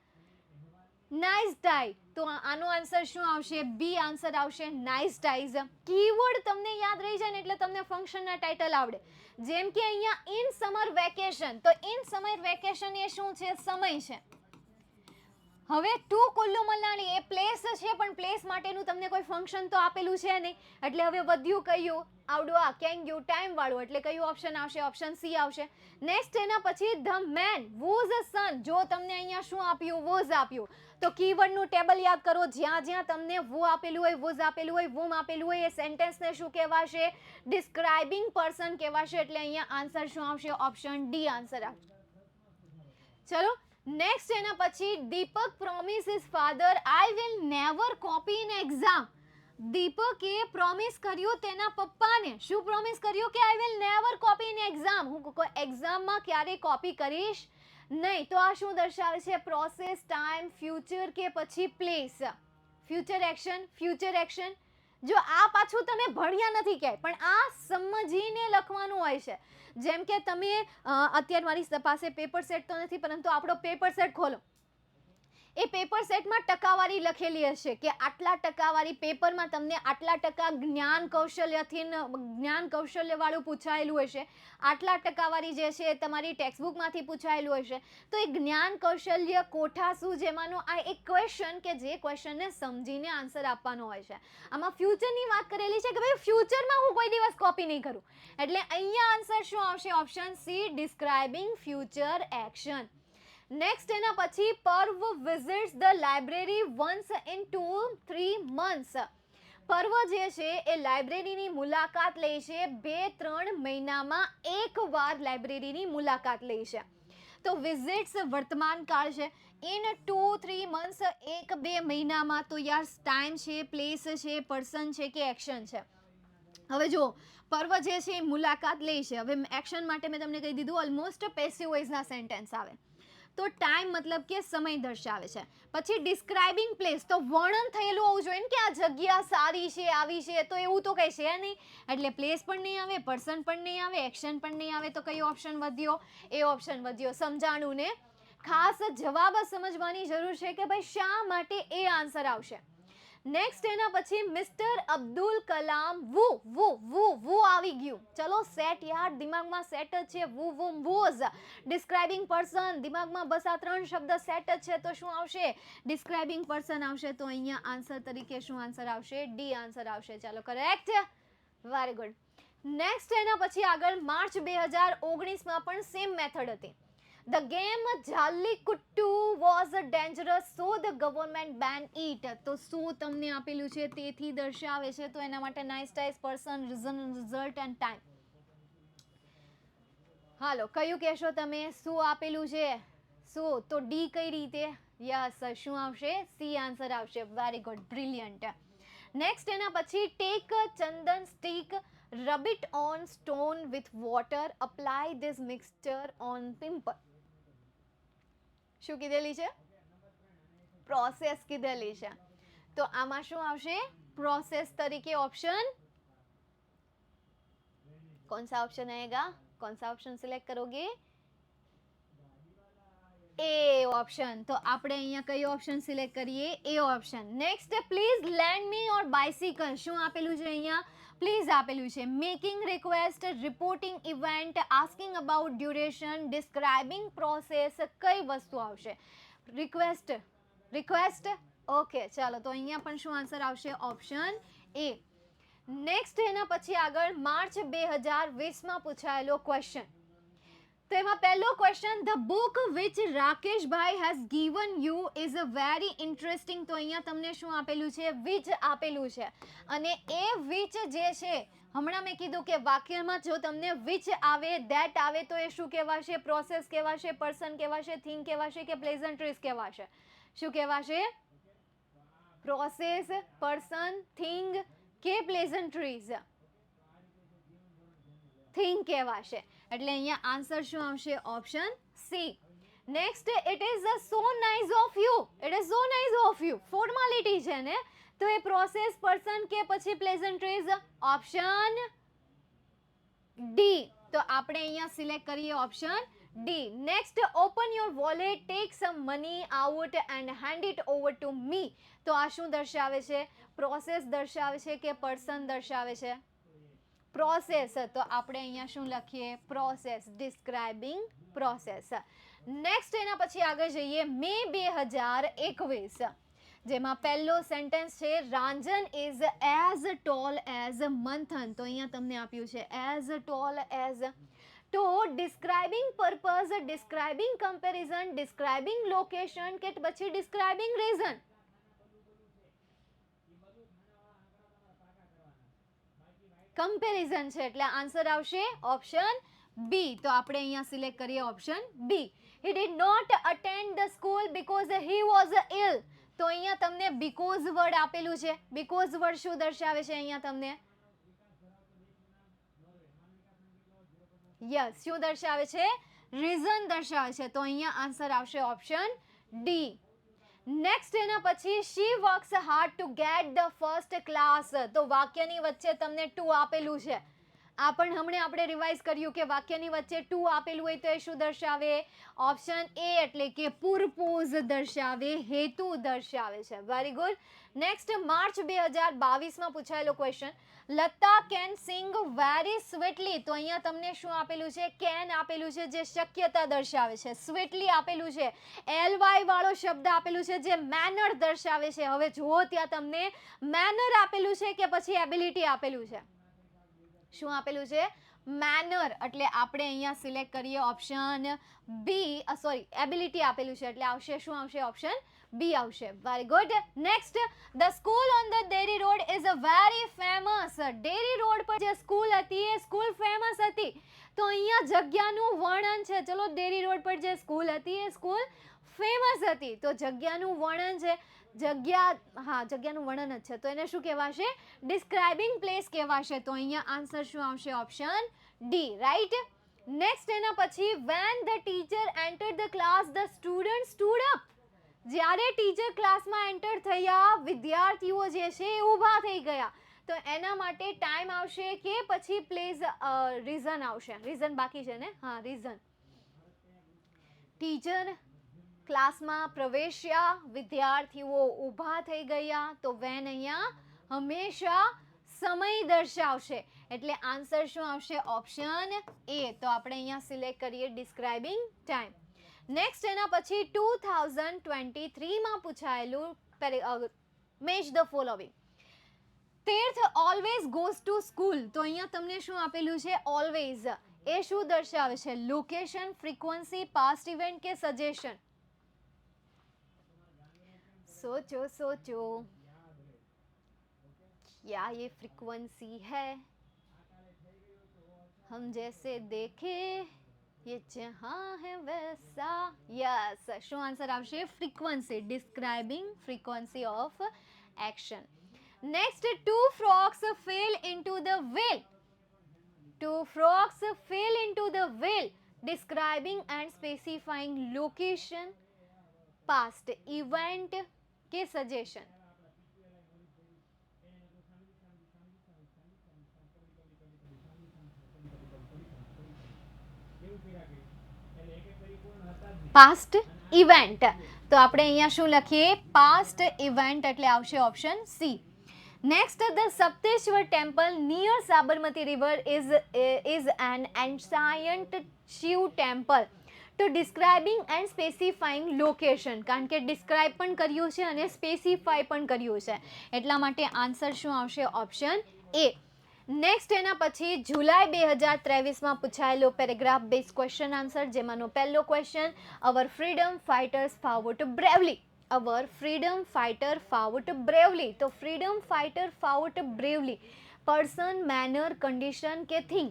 Nice tie. તો આનો આન્સર શું આવશે? બી આન્સર આવશે, નાઇસ ટાઈઝ. કીવર્ડ તમને યાદ રહી જાય ને એટલે તમને ફંક્શનના ટાઇટલ આવડે. જેમ કે અહીંયા ઇન સમર વેકેશન, તો ઇન સમર વેકેશન એ શું છે? સમય છે. હવે ટુ કુલ્લુ મનાલી એ પ્લેસ છે, પણ પ્લેસ માટેનું તમને કોઈ ફંક્શન તો આપેલું છે નહીં. એટલે હવે વધ્યું કયું? આવડું આ કેન યુ ટાઈમ વાળું. એટલે કયું ઓપ્શન આવશે? ઓપ્શન સી આવશે. નેક્સ્ટ એના પછી ધ મેન વોઝ અ સન. જો તમને અહીંયા શું આપ્યું? વોઝ આપ્યું. તો કીવર્ડનું ટેબલ યાદ કરો. જ્યાં જ્યાં તમને વો આપેલું હોય, વોઝ આપેલું હોય, વોમ આપેલું હોય, એ સેન્ટેન્સને શું કહેવાશે? ડિસ્ક્રાઇબિંગ પર્સન કહેવાશે. એટલે અહીંયા આન્સર શું આવશે? ઓપ્શન ડી આન્સર આવશે. ચલો નેક્સ્ટ એના પછી Deepak promise his father I will never copy in exam. દીપકે પ્રોમિસ કર્યું તેના પપ્પાને. શું પ્રોમિસ કર્યું? કે I will never copy in exam. હું એક્ઝામમાં ક્યારેય કોપી કરીશ નહીં. તો આ શું દર્શાવે છે? પ્રોસેસ, ટાઈમ, ફ્યુચર કે પછી place? Future action, future action. જો આ પાછું તમે ભણ્યા નથી ક્યાંય, પણ આ સમજીને લખવાનું હોય છે. જેમ કે તમે અત્યારે મારી પાસે પેપર સેટ તો નથી, પરંતુ આપણો પેપર સેટ ખોલો. એ પેપર સેટમાં ટકાવારી લખેલી હશે કે આટલા ટકાવારી પેપરમાં તમને આટલા ટકા જ્ઞાન કૌશલ્ય વાળું પૂછાયેલું હશે. આટલા ટકાવારી જે છે તમારી ટેક્સ્ટબુકમાંથી પૂછાયેલું હશે. તો એ જ્ઞાન કૌશલ્ય કોઠાસૂ જેમાંનો આ એક ક્વેશ્ચન કે જે ક્વેશ્ચનને સમજીને આન્સર આપવાનો હોય છે. આમાં ફ્યુચરની વાત કરેલી છે કે ભાઈ ફ્યુચરમાં હું કોઈ દિવસ કોપી નહીં કરું. એટલે અહીંયા આન્સર શું આવશે? Option C, describing future action. Next એના પછી પર્વ visits the library once in 2-3 months. પર્વ જે છે એ લાઇબ્રેરીની મુલાકાત લે છે 2-3 મહિનામાં એકવાર લાઇબ્રેરીની મુલાકાત લે છે. તો વિઝિટ્સ વર્તમાન કાળ છે. ઇન 2-3 months 1-2 મહિનામાં તો યાર ટાઈમ છે, પ્લેસ છે, પર્સન છે કે એક્શન છે. હવે જો પર્વ જે છે એ મુલાકાત લે છે. હવે એક્શન માટે મેં તમને કહી દીધું ઓલમોસ્ટ પેસિવ વોઇસના સેન્ટેન્સ આવે. તો ટાઈમ મતલબ કે સમય દર્શાવે છે. પછી ડિસ્ક્રાઇબિંગ પ્લેસ તો વર્ણન થયેલું હોવું જોઈએ ને કે આ જગ્યા સારી છે, આવી છે. તો એવું તો કંઈ છે નહીં, એટલે પ્લેસ પણ નહીં આવે, પર્સન પણ નહીં આવે, એક્શન પણ નહીં આવે. તો કયો ઓપ્શન વધ્યો? એ ઓપ્શન વધ્યો. સમજાણું ને? ખાસ જવાબ સમજવાની જરૂર છે કે ભાઈ શા માટે એ આન્સર આવશે. નેક્સ્ટ એના પછી મિસ્ટર અબ્દુલ કલામ વુ આવી ગયું. ચલો સેટ યાર, દિમાગમાં સેટ જ છે. વોઝ ડિસ્ક્રાઇબિંગ પર્સન, દિમાગમાં બસ આ 3 શબ્દ સેટ જ છે. તો શું આવશે? ડિસ્ક્રાઇબિંગ પર્સન આવશે. તો અહીંયા આન્સર તરીકે શું આન્સર આવશે? ડી આન્સર આવશે. ચાલો કરેક્ટ, વેરી ગુડ. નેક્સ્ટ એના પછી આગળ માર્ચ 2019માં પણ સેમ મેથડ હતી. The game Jallikuttu was dangerous, so the government banned it. તો શું તમને આપેલું છે તેથી દર્શાવે છે. તો એના માટે niceties person, reason, result and time. હાલો, કયું કહેશો તમે? શું આપેલું છે? શું? તો ડી કઈ રીતે? યસ, શું આવશે? સી આન્સર આવશે. Very good, brilliant. નેક્સ્ટ એના પછી take chandan stick, rub it on stone with water, apply this mixture on pimple. શું કીધેલી છે? પ્રોસેસ કીધેલી છે. તો આમાં શું આવશે? પ્રોસેસ તરીકે ઓપ્શન. कौन सा ऑप्शन आएगा? कौन सा ऑप्शन सिलेक्ट करोगे? A option. तो આપણે અહીંયા કયો ઓપ્શન સિલેક્ટ કરીએ? A option. Next please lend me or bicycle. શું આપેલું છે અહીંયા? પ્લીઝ આપેલું છે. Making request, reporting event, asking about duration, describing process. કઈ વસ્તુ આવશે? રિક્વેસ્ટ. ઓકે, ચાલો તો અહીંયા પણ શું આન્સર આવશે? Option A. નેક્સ્ટ એના પછી આગળ માર્ચ 2020માં પૂછાયેલો ક્વેશ્ચન. તો એમાં પહેલો question, the book which Rakeshbhai has given you is a very interesting. તો અહીંયા તમને શું આપેલું છે? વિચ આપેલું છે. અને એ વિચ જે છે, હમણાં મેં કીધું કે વાક્યમાં જો તમને વિચ આવે, ધેટ આવે તો એ શું કહેવાશે? પ્રોસેસ કહેવાશે, પર્સન કહેવાશે, થિંગ કહેવાશે કે પ્લેઝન્ટ્રીઝ કહેવાશે? શું કહેવાશે? પ્રોસેસ, પર્સન, થિંગ કે પ્લેઝન્ટ્રીઝ? થિંગ કહેવાશે. એટલે અહીંયા આન્સર શું આવશે? Option C. Next, it is so nice of you. It is so nice of you formality છે ને, તો એ પ્રોસેસ, પર્સન કે પછી પ્લેઝન્ટ્રીઝ? Option D. તો આપણે અહીંયા સિલેક્ટ કરીએ option D. Next, open your wallet, tech some money out and hand it over to me. તો આ શું દર્શાવે છે? પ્રોસેસ દર્શાવે છે કે પર્સન દર્શાવે છે? પ્રોસેસ. તો આપણે અહીંયા શું લખીએ? Process, describing process. નેક્સ્ટ એના પછી આગળ જઈએ. મે 2021, જેમાં પહેલો સેન્ટેન્સ છે, રાંજન ઇઝ એઝ ટોલ એઝ મંથન. તો અહીંયા તમને આપ્યું છે એઝ ટોલ એઝ. તો describing purpose, describing comparison, describing location કે પછી ડિસ્ક્રાઇબિંગ રીઝન? કમ્પેરિઝન છે એટલે આન્સર આવશે ઓપ્શન બી. તો આપણે અહીંયા સિલેક્ટ કરીએ option B. He did not attend the school because he was ill. તો અહીંયા તમને બીકોઝ વર્ડ આપેલું છે. બીકોઝ વર્ડ શું દર્શાવે છે અહીંયા તમને? યસ, શું દર્શાવે છે? રીઝન દર્શાવે છે. તો અહીંયા આન્સર આવશે ઓપ્શન ડી. નેક્સ્ટ એના પછી she works hard to get the first class. તો વાક્યની વચ્ચે તમને ટુ આપેલું છે. આ પણ હમણાં આપણે રિવાઇઝ કર્યું કે વાક્યની વચ્ચે ટુ આપેલું હોય તો એ શું દર્શાવે? ઓપ્શન એ એટલે કે પુરપોઝ દર્શાવે, હેતુ દર્શાવે છે. Very good. નેક્સ્ટ માર્ચ 2022માં પૂછાયેલો question, Lata can sing very sweetly. તો અહીંયા તમને શું આપેલું છે? કેન આપેલું છે જે શક્યતા દર્શાવે છે. સ્વીટલી આપેલું છે, એલવાય વાળો શબ્દ આપેલું છે જે મેનર દર્શાવે છે. હવે જુઓ ત્યાં તમને મેનર આપેલું છે કે પછી એબિલિટી આપેલું છે? શું આપેલું છે? મેનર એટલે આપણે અહીંયા સિલેક્ટ કરીએ ઓપ્શન બી, સોરી એબિલિટી આપેલું છે એટલે આવશે શું આવશે? ઓપ્શન બી આવશે. Very good. Next, the school on the dairy road is a very famous. Dairy road પર જે સ્કૂલ હતી એ સ્કૂલ ફેમસ હતી. તો અહીંયા જગ્યાનું વર્ણન છે. ચલો, ડેરી રોડ પર જે સ્કૂલ હતી એ સ્કૂલ ફેમસ હતી. તો જગ્યાનું વર્ણન છે. જગ્યાનું વર્ણન જ છે. તો એને શું કહેવાશે? ડિસ્ક્રાઇબિંગ પ્લેસ કહેવાશે. તો અહીંયા આન્સર શું આવશે? Option D. રાઈટ. નેક્સ્ટ, એના પછી when the teacher entered the class the student stood up. જ્યારે ટીચર ક્લાસમાં એન્ટર થયા, વિદ્યાર્થીઓ જે છે એ ઊભા થઈ ગયા. તો એના માટે ટાઈમ આવશે કે પછી પ્લીઝ રીઝન આવશે? રીઝન બાકી છે ને? હા, રીઝન. ટીચર ક્લાસમાં પ્રવેશ્યા, વિદ્યાર્થીઓ ઊભા થઈ ગયા. તો વેન અહીંયા હંમેશા સમય દર્શાવશે. એટલે આન્સર શું આવશે? ઓપ્શન એ. તો આપણે અહીંયા સિલેક્ટ કરીએ ડિસ્ક્રાઇબિંગ ટાઈમ. નેક્સ્ટ, એના પછી 2023માં પૂછાયેલું match the following. Tirth always goes to school. તો અહીંયા તમને શું આપેલું છે? ઓલવેઝ. એ શું દર્શાવે છે? લોકેશન, ફ્રીક્વન્સી, પાસ્ટ ઇવેન્ટ કે સજેશન? सोचो सोचो, क्या ये फ्रीक्वेंसी है? हम जैसे देखे ये जहां है वैसा. यस, શું આન્સર આવશે? Frequency. Describing frequency of action. Next, two frogs fell into the well. Two frogs fell into the well. Describing and specifying location, past event के suggestion. Past event. તો આપણે અહીંયા શું લખીએ? Past event એટલે આવશે option C. Next, the Sapteshwar temple near Sabarmati river is an ancient Shiv temple. To describing and specifying location. કારણ કે ડિસ્ક્રાઇબ પણ કર્યું છે અને સ્પેસિફાય પણ કર્યું છે. એટલા માટે આન્સર શું આવશે? Option A. નેક્સ્ટ, એના પછી જુલાઈ 2023માં પૂછાયેલો પેરેગ્રાફ બેઝ ક્વેશ્ચન આન્સર, જેમાંનો પહેલો question, our freedom fighters fought bravely. Our freedom fighter fought bravely. તો freedom fighter fought bravely. Person, manner, condition કે thing?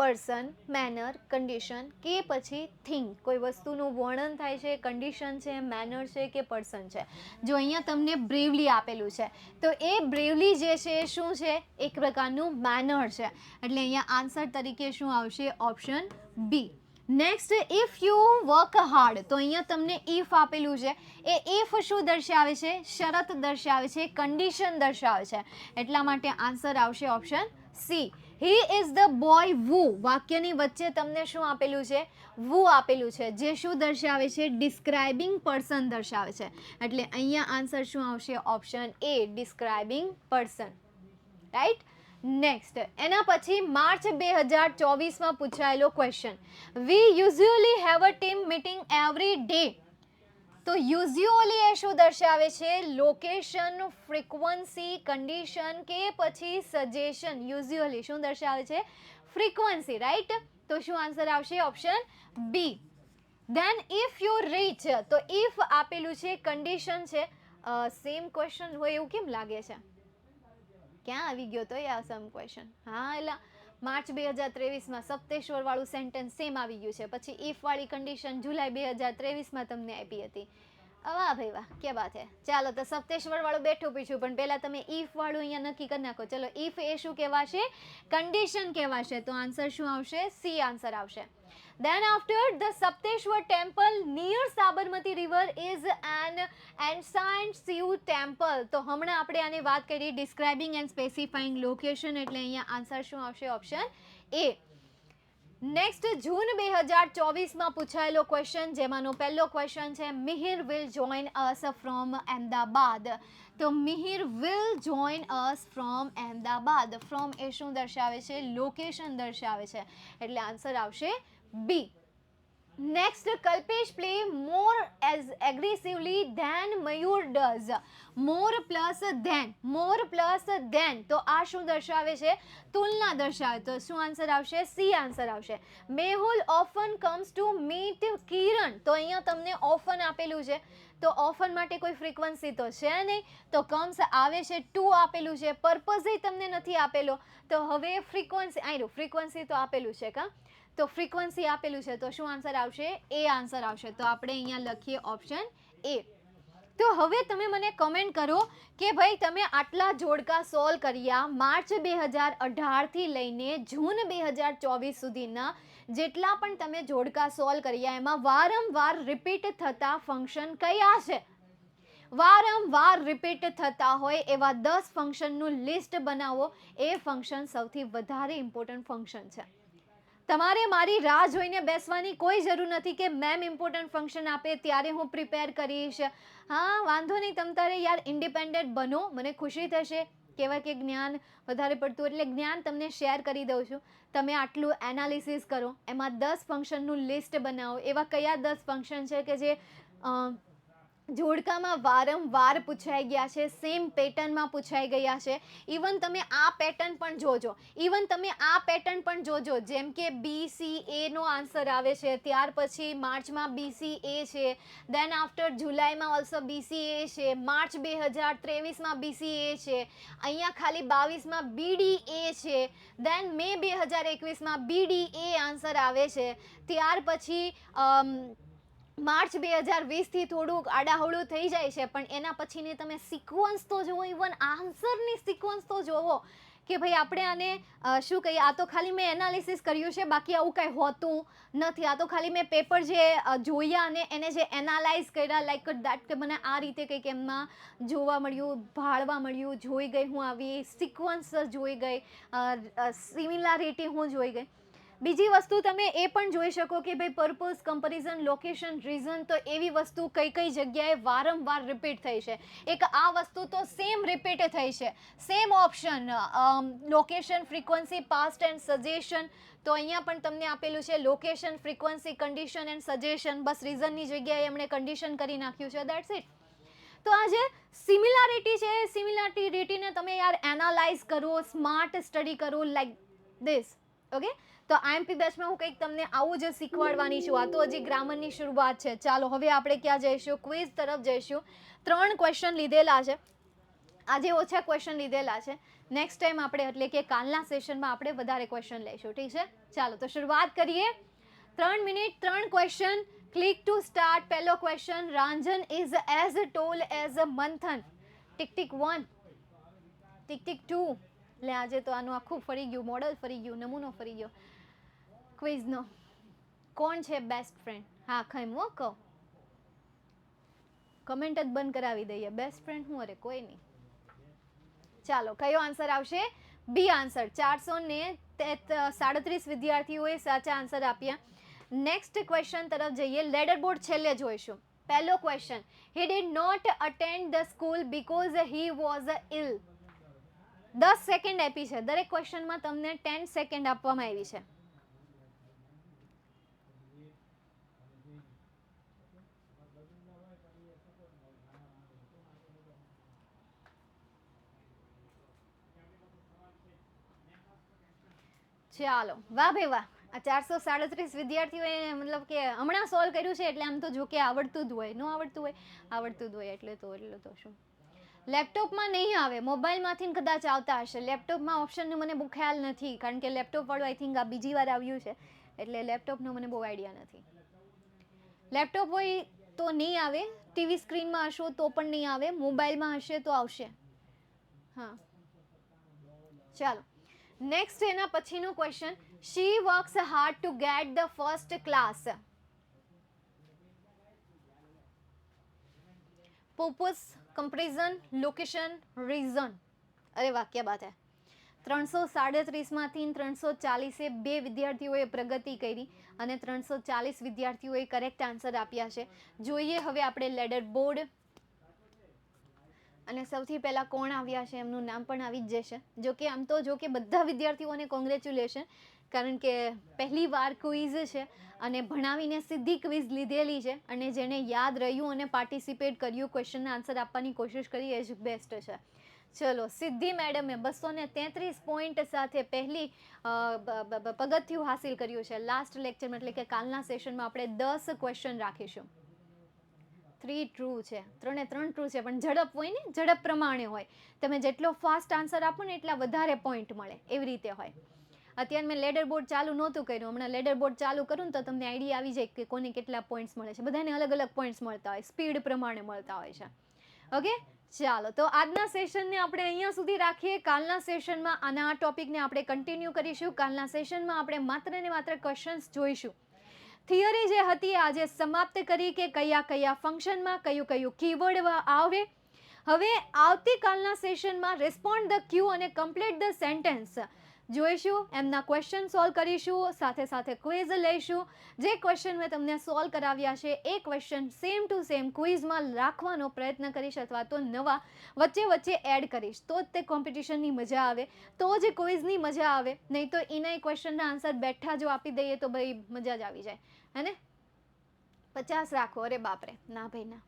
Person, manner, condition કે પછી thing. કોઈ વસ્તુનું વર્ણન થાય છે, condition છે, manner છે કે person છે? જો અહીંયા તમને bravely આપેલું છે તો એ bravely જે છે એ શું છે? એક પ્રકારનું manner છે. એટલે અહીંયા આન્સર તરીકે શું આવશે? Option B. Next, if you work hard. તો અહીંયા તમને ઇફ આપેલું છે. એ ઇફ શું દર્શાવે છે? શરત દર્શાવે છે, કન્ડિશન દર્શાવે છે. એટલા માટે આન્સર આવશે option C. He is the boy who. વાક્યની વચ્ચે તમને શું આપેલું છે? વુ આપેલું છે, જે શું દર્શાવે છે? ડિસ્ક્રાઇબિંગ પર્સન દર્શાવે છે. એટલે અહીંયા આન્સર શું આવશે? Option A, describing person. Right. Next, એના પછી માર્ચ 2024માં પૂછાયેલો question, we usually have a team meeting every day. તો યુઝ્યુઅલી એ શું દર્શાવે છે? લોકેશન, ફ્રીક્વન્સી, કન્ડિશન કે પછી સજેશન? યુઝ્યુઅલી શું દર્શાવે છે? ફ્રીક્વન્સી. રાઈટ. તો શું આન્સર આવશે? Option B. Then if you reach. તો ઇફ આપેલું છે, કન્ડિશન છે. સેમ ક્વેશ્ચન હોય એવું કેમ લાગે છે? ક્યાં આવી ગયો તો યાર સમ ક્વેશ્ચન? હા, એટલે માર્ચ 2023માં સપ્તેશ્વર વાળું સેન્ટેન્સ સેમ આવી ગયું છે. પછી ઇફ વાળી કન્ડિશન જુલાઈ 2023માં તમને આપી હતી. વાહ ભાઈ વાહ, કે બાત હે. ચાલો, તો સપ્તેશ્વર વાળું બેઠું પીછું, પણ પહેલા તમે ઇફ વાળું અહીંયા નક્કી કરી નાખો. ચલો, ઇફ એ શું કહેવાશે? કન્ડિશન કહેવાશે. તો આન્સર શું આવશે? સી આન્સર આવશે. Then after, the Sapteshwar temple near Sabarmati river is an ancient Shiv temple. તો હમણાં આપણે આની વાત કરી describing and specifying location. એટલે અહીંયા આન્સર શું આવશે? Option A. નેક્સ્ટ, જૂન 2024માં પૂછાયેલો ક્વેશ્ચન, જેમાંનો પહેલો ક્વેશ્ચન છે, Mihir will join us from Ahmedabad. તો Mihir will join us from Ahmedabad. From એ શું દર્શાવે છે? લોકેશન દર્શાવે છે. એટલે આન્સર આવશે B. Next Kalpesh play more as aggressively than Mayur does. More plus than, તો આ શું દર્શાવે છે? તુલના દર્શાવે. તો શું આન્સર આવશે? સી આન્સર આવશે. Mehul often comes to meet Kiran, તો અહીંયા તમને ઓફન આપેલું છે, તો ઓફન માટે કોઈ ફ્રીક્વન્સી તો છે નહીં, તો કમ્સ આવે છે, ટુ આપેલું છે, પર્પઝ તમને નથી આપેલો, તો હવે ફ્રીક્વન્સી આવ્યું, ફ્રીક્વન્સી તો આપેલું છે કા, તો ફ્રીક્વન્સી આપેલું છે, તો શું આન્સર આવશે? એ આન્સર આવશે. તો આપણે અહીંયા લખીએ ઓપ્શન એ. તો હવે તમે મને કમેન્ટ કરો કે ભાઈ તમે આટલા જોડકા સોલ્વ કર્યા માર્ચ 2018 થી લઈને જૂન 2024 સુધીના જેટલા પણ તમે જોડકા સોલ્વ કર્યા એમાં વારંવાર રિપીટ થતા ફંક્શન કયા છે? વારંવાર રિપીટ થતા હોય એવા 10 ફંક્શનનું લિસ્ટ બનાવો. એ ફંક્શન સૌથી વધારે ઇમ્પોર્ટન્ટ ફંક્શન છે. તમારે મારી રાહ જોઈને બેસવાની કોઈ જરૂર નથી કે મેમ ઇમ્પોર્ટન્ટ ફંક્શન આપે ત્યારે હું પ્રિપેર કરીશ. હા વાંધો નહીં, તમ તારે યાર ઇન્ડિપેન્ડન્ટ બનો, મને ખુશી થશે. કહેવાય કે જ્ઞાન વધારે પડતું એટલે જ્ઞાન તમને શેર કરી દઉં છું. તમે આટલું એનાલિસિસ કરો, એમાં 10 ફંક્શનનું લિસ્ટ બનાવો. એવા કયા 10 ફંક્શન છે કે જે જોડકામાં વારંવાર પૂછાઈ ગયા છે, સેમ પેટર્નમાં પૂછાઈ ગયા છે. ઇવન તમે આ પેટર્ન પણ જોજો, જેમ કે BCA નો આન્સર આવે છે, ત્યાર પછી માર્ચમાં BCA છે, દેન આફ્ટર જુલાઈમાં ઓલ્સો BCA છે, માર્ચ 2023માં BCA છે, અહીંયા ખાલી 22માં BDA છે, દેન મે 2021માં BDA આન્સર આવે છે, ત્યાર પછી માર્ચ 2020થી થોડુંક આડાહવડું થઈ જાય છે, પણ એના પછીની તમે સિક્વન્સ તો જુઓ, ઇવન આન્સરની સિક્વન્સ તો જુઓ કે ભાઈ આપણે આને શું કહીએ, આ તો ખાલી મેં એનાલિસિસ કર્યું છે, બાકી આવું કંઈ હોતું નથી. આ તો ખાલી મેં પેપર જે જોયા અને એને જે એનાલાઇઝ કર્યા લાઈક દેટ, કે મને આ રીતે કંઈક એમાં જોવા મળ્યું, ભાળવા મળ્યું, જોઈ ગઈ હું, આવી સિક્વન્સ જોઈ ગઈ, સિમિલારિટી હું જોઈ ગઈ. બીજી વસ્તુ તમે એ પણ જોઈ શકો કે ભાઈ પર્પઝ, કમ્પેરિઝન, લોકેશન, રીઝન, તો એવી વસ્તુ કઈ કઈ જગ્યાએ વારંવાર રિપીટ થઈ છે. એક આ વસ્તુ તો સેમ રિપીટ થઈ છે, same option, location, frequency, past and suggestion. તો અહીંયા પણ તમને આપેલું છે location, frequency, condition and suggestion. બસ રીઝનની જગ્યાએ એમણે કન્ડિશન કરી નાખ્યું છે, દેટ્સ ઇટ. તો આ જે સિમિલારિટી છે, સિમિલારિટીને તમે યાર એનાલાઇઝ કરો, સ્માર્ટ સ્ટડી કરો લાઈક ધીસ. ઓકે, તો IMP બેચમાં હું કંઈક તમને આવું જ શીખવાડવાની છું. આ તો હજી ગ્રામરની શરૂઆત છે. ચાલો હવે આપણે ક્યાં જઈશું? ક્વિઝ તરફ જઈશું. 3 ક્વેશ્ચન લીધેલા છે, આજે ઓછા ક્વેશ્ચન લીધેલા છે. નેક્સ્ટ ટાઈમ આપણે એટલે કે કાલના સેશનમાં આપણે વધારે ક્વેશ્ચન લઈશું, ઠીક છે? ચાલો તો શરૂઆત કરીએ. 3 minute 3 question. Click to start. પહેલો question, Ranjan is as tall as Manthan. Tick tick 1, tick tick 2. એટલે આજે તો આનું આખું ફરી ગયું, મોડલ ફરી ગયું, નમૂનો ફરી ગયો ક્વિઝનો. કોણ છે બેસ્ટ ફ્રેન્ડ? હા ખમ હો, કહો. કમેન્ટ જ બંધ કરાવી દઈએ. બેસ્ટ ફ્રેન્ડ હું? અરે કોઈ નહીં. ચાલો કયો આન્સર આવશે? B answer. 437 વિદ્યાર્થીઓએ સાચા આન્સર આપ્યા. નેક્સ્ટ ક્વેશ્ચન તરફ જઈએ. લેડર બોર્ડ છેલ્લે જોઈશું. પહેલો question, he did not attend the school because he was ill. 10 second આપી છે. દરેક ક્વેશ્ચનમાં તમને 10 સેકન્ડ આપવામાં આવી છે. ચાલો, વાહ ભાઈ વાહ. આ 437 વિદ્યાર્થીઓએ મતલબ કે હમણાં સોલ્વ કર્યું છે, એટલે આમ તો જો કે આવડતું જ હોય, ન આવડતું જ હોય એટલે તો શું. લેપટોપમાં નહીં આવે, મોબાઈલમાંથી કદાચ આવતા હશે. લેપટોપમાં ઓપ્શનનું મને બહુ ખ્યાલ નથી, કારણ કે લેપટોપવાળું આઈ થિંક આ બીજી વાર આવ્યું છે, એટલે લેપટોપનો મને બહુ આઈડિયા નથી. લેપટોપ હોય તો નહીં આવે, ટીવી સ્ક્રીનમાં હશો તો પણ નહીં આવે, મોબાઈલમાં હશે તો આવશે. હા ચાલો નેક્સ્ટ, એના પછીનો question, she works hard to get the first class. Purpose, comparison, location, reason. અરે વાહ, ક્યા બાત હે. 337માંથી 340 બે વિદ્યાર્થીઓએ પ્રગતિ કરી અને 340 વિદ્યાર્થીઓએ કરેક્ટ આન્સર આપ્યા છે. જોઈએ હવે આપણે લેડર બોર્ડ. અને સૌથી પહેલા કોણ આવ્યા છે એમનું નામ પણ આવી જ જશે. જો કે આમ તો જો કે બધા વિદ્યાર્થીઓને કોંગ્રેચ્યુલેશન, કારણ કે પહેલી વાર ક્વિઝ છે અને ભણાવીને સીધી ક્વિઝ લીધેલી છે અને જેને યાદ રહ્યું અને પાર્ટિસિપેટ કર્યું, ક્વેશ્ચનના આન્સર આપવાની કોશિશ કરી, એ જ બેસ્ટ છે. ચલો, સિદ્ધિ મેડમે 233 પોઈન્ટ સાથે પહેલી પગથિયું હાસિલ કર્યું છે. લાસ્ટ લેક્ચરમાં એટલે કે કાલના સેશનમાં આપણે 10 ક્વેશ્ચન રાખીશું. 3 ટ્રુ છે, 3 ટ્રુ છે, પણ ઝડપ હોય ને, ઝડપ પ્રમાણે હોય. તમે જેટલો ફાસ્ટ આન્સર આપો ને એટલા વધારે પોઈન્ટ મળે, એવી રીતે હોય. અત્યારે મેં લેડર બોર્ડ ચાલુ નહોતું કર્યું, હમણાં લેડર બોર્ડ ચાલુ કરું ને તો તમને આઈડિયા આવી જાય કે કોને કેટલા પોઈન્ટ્સ મળે છે. બધાને અલગ અલગ પોઈન્ટ્સ મળતા હોય, સ્પીડ પ્રમાણે મળતા હોય છે. ઓકે, ચાલો તો આજના સેશનને આપણે અહીંયા સુધી રાખીએ. કાલના સેશનમાં આના ટોપિકને આપણે કન્ટિન્યુ કરીશું. કાલના સેશનમાં આપણે માત્ર ને માત્ર ક્વેશ્ચન્સ જોઈશું. થિયરી જે હતી આજે સમાપ્ત કરી કે કયા કયા ફંક્શનમાં કયું કયું કીવર્ડ આવે. હવે આવતીકાલના સેશનમાં રિસ્પોન્ડ ધ ક્યુ અને કમ્પ્લીટ ધ સેન્ટેન્સ જોઈશું, એમના ક્વેશ્ચન સોલ્વ કરીશું, સાથે સાથે ક્વિઝ લઈશું. જે ક્વેશ્ચન મેં તમને સોલ્વ કરાવ્યા છે એ ક્વેશ્ચન સેમ ટુ સેમ ક્વિઝમાં રાખવાનો પ્રયત્ન કરીશ, અથવા તો નવા વચ્ચે વચ્ચે એડ કરીશ. તો જ તે કોમ્પિટિશનની મજા આવે, તો જ ક્વિઝની મજા આવે. નહીં તો એના ક્વેશ્ચનના આન્સર બેઠા જો આપી દઈએ તો ભાઈ મજા જ આવી જાય, હે ને? 50 રાખો, અરે બાપરે, ના ભાઈ ના.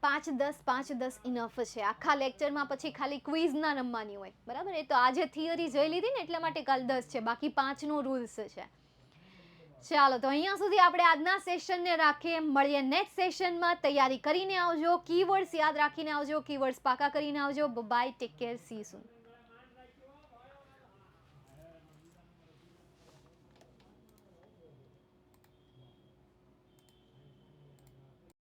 5-10 ઇનફ છે. આખા લેક્ચરમાં પછી ખાલી ક્વિઝ ના રમવાની હોય, બરાબર? એ તો આજે થિયરી જોઈ લીધી ને એટલા માટે કાલ 10 છે, બાકી 5 નો રૂલ્સ છે. ચાલો તો અહીંયા સુધી આપણે આજના સેશનને રાખીએ. મળીએ નેક્સ્ટ સેશનમાં. તૈયારી કરીને આવજો, કીવર્ડ્સ યાદ રાખીને આવજો, કીવર્ડ્સ પાકા કરીને આવજો. Bye, take care, see you soon.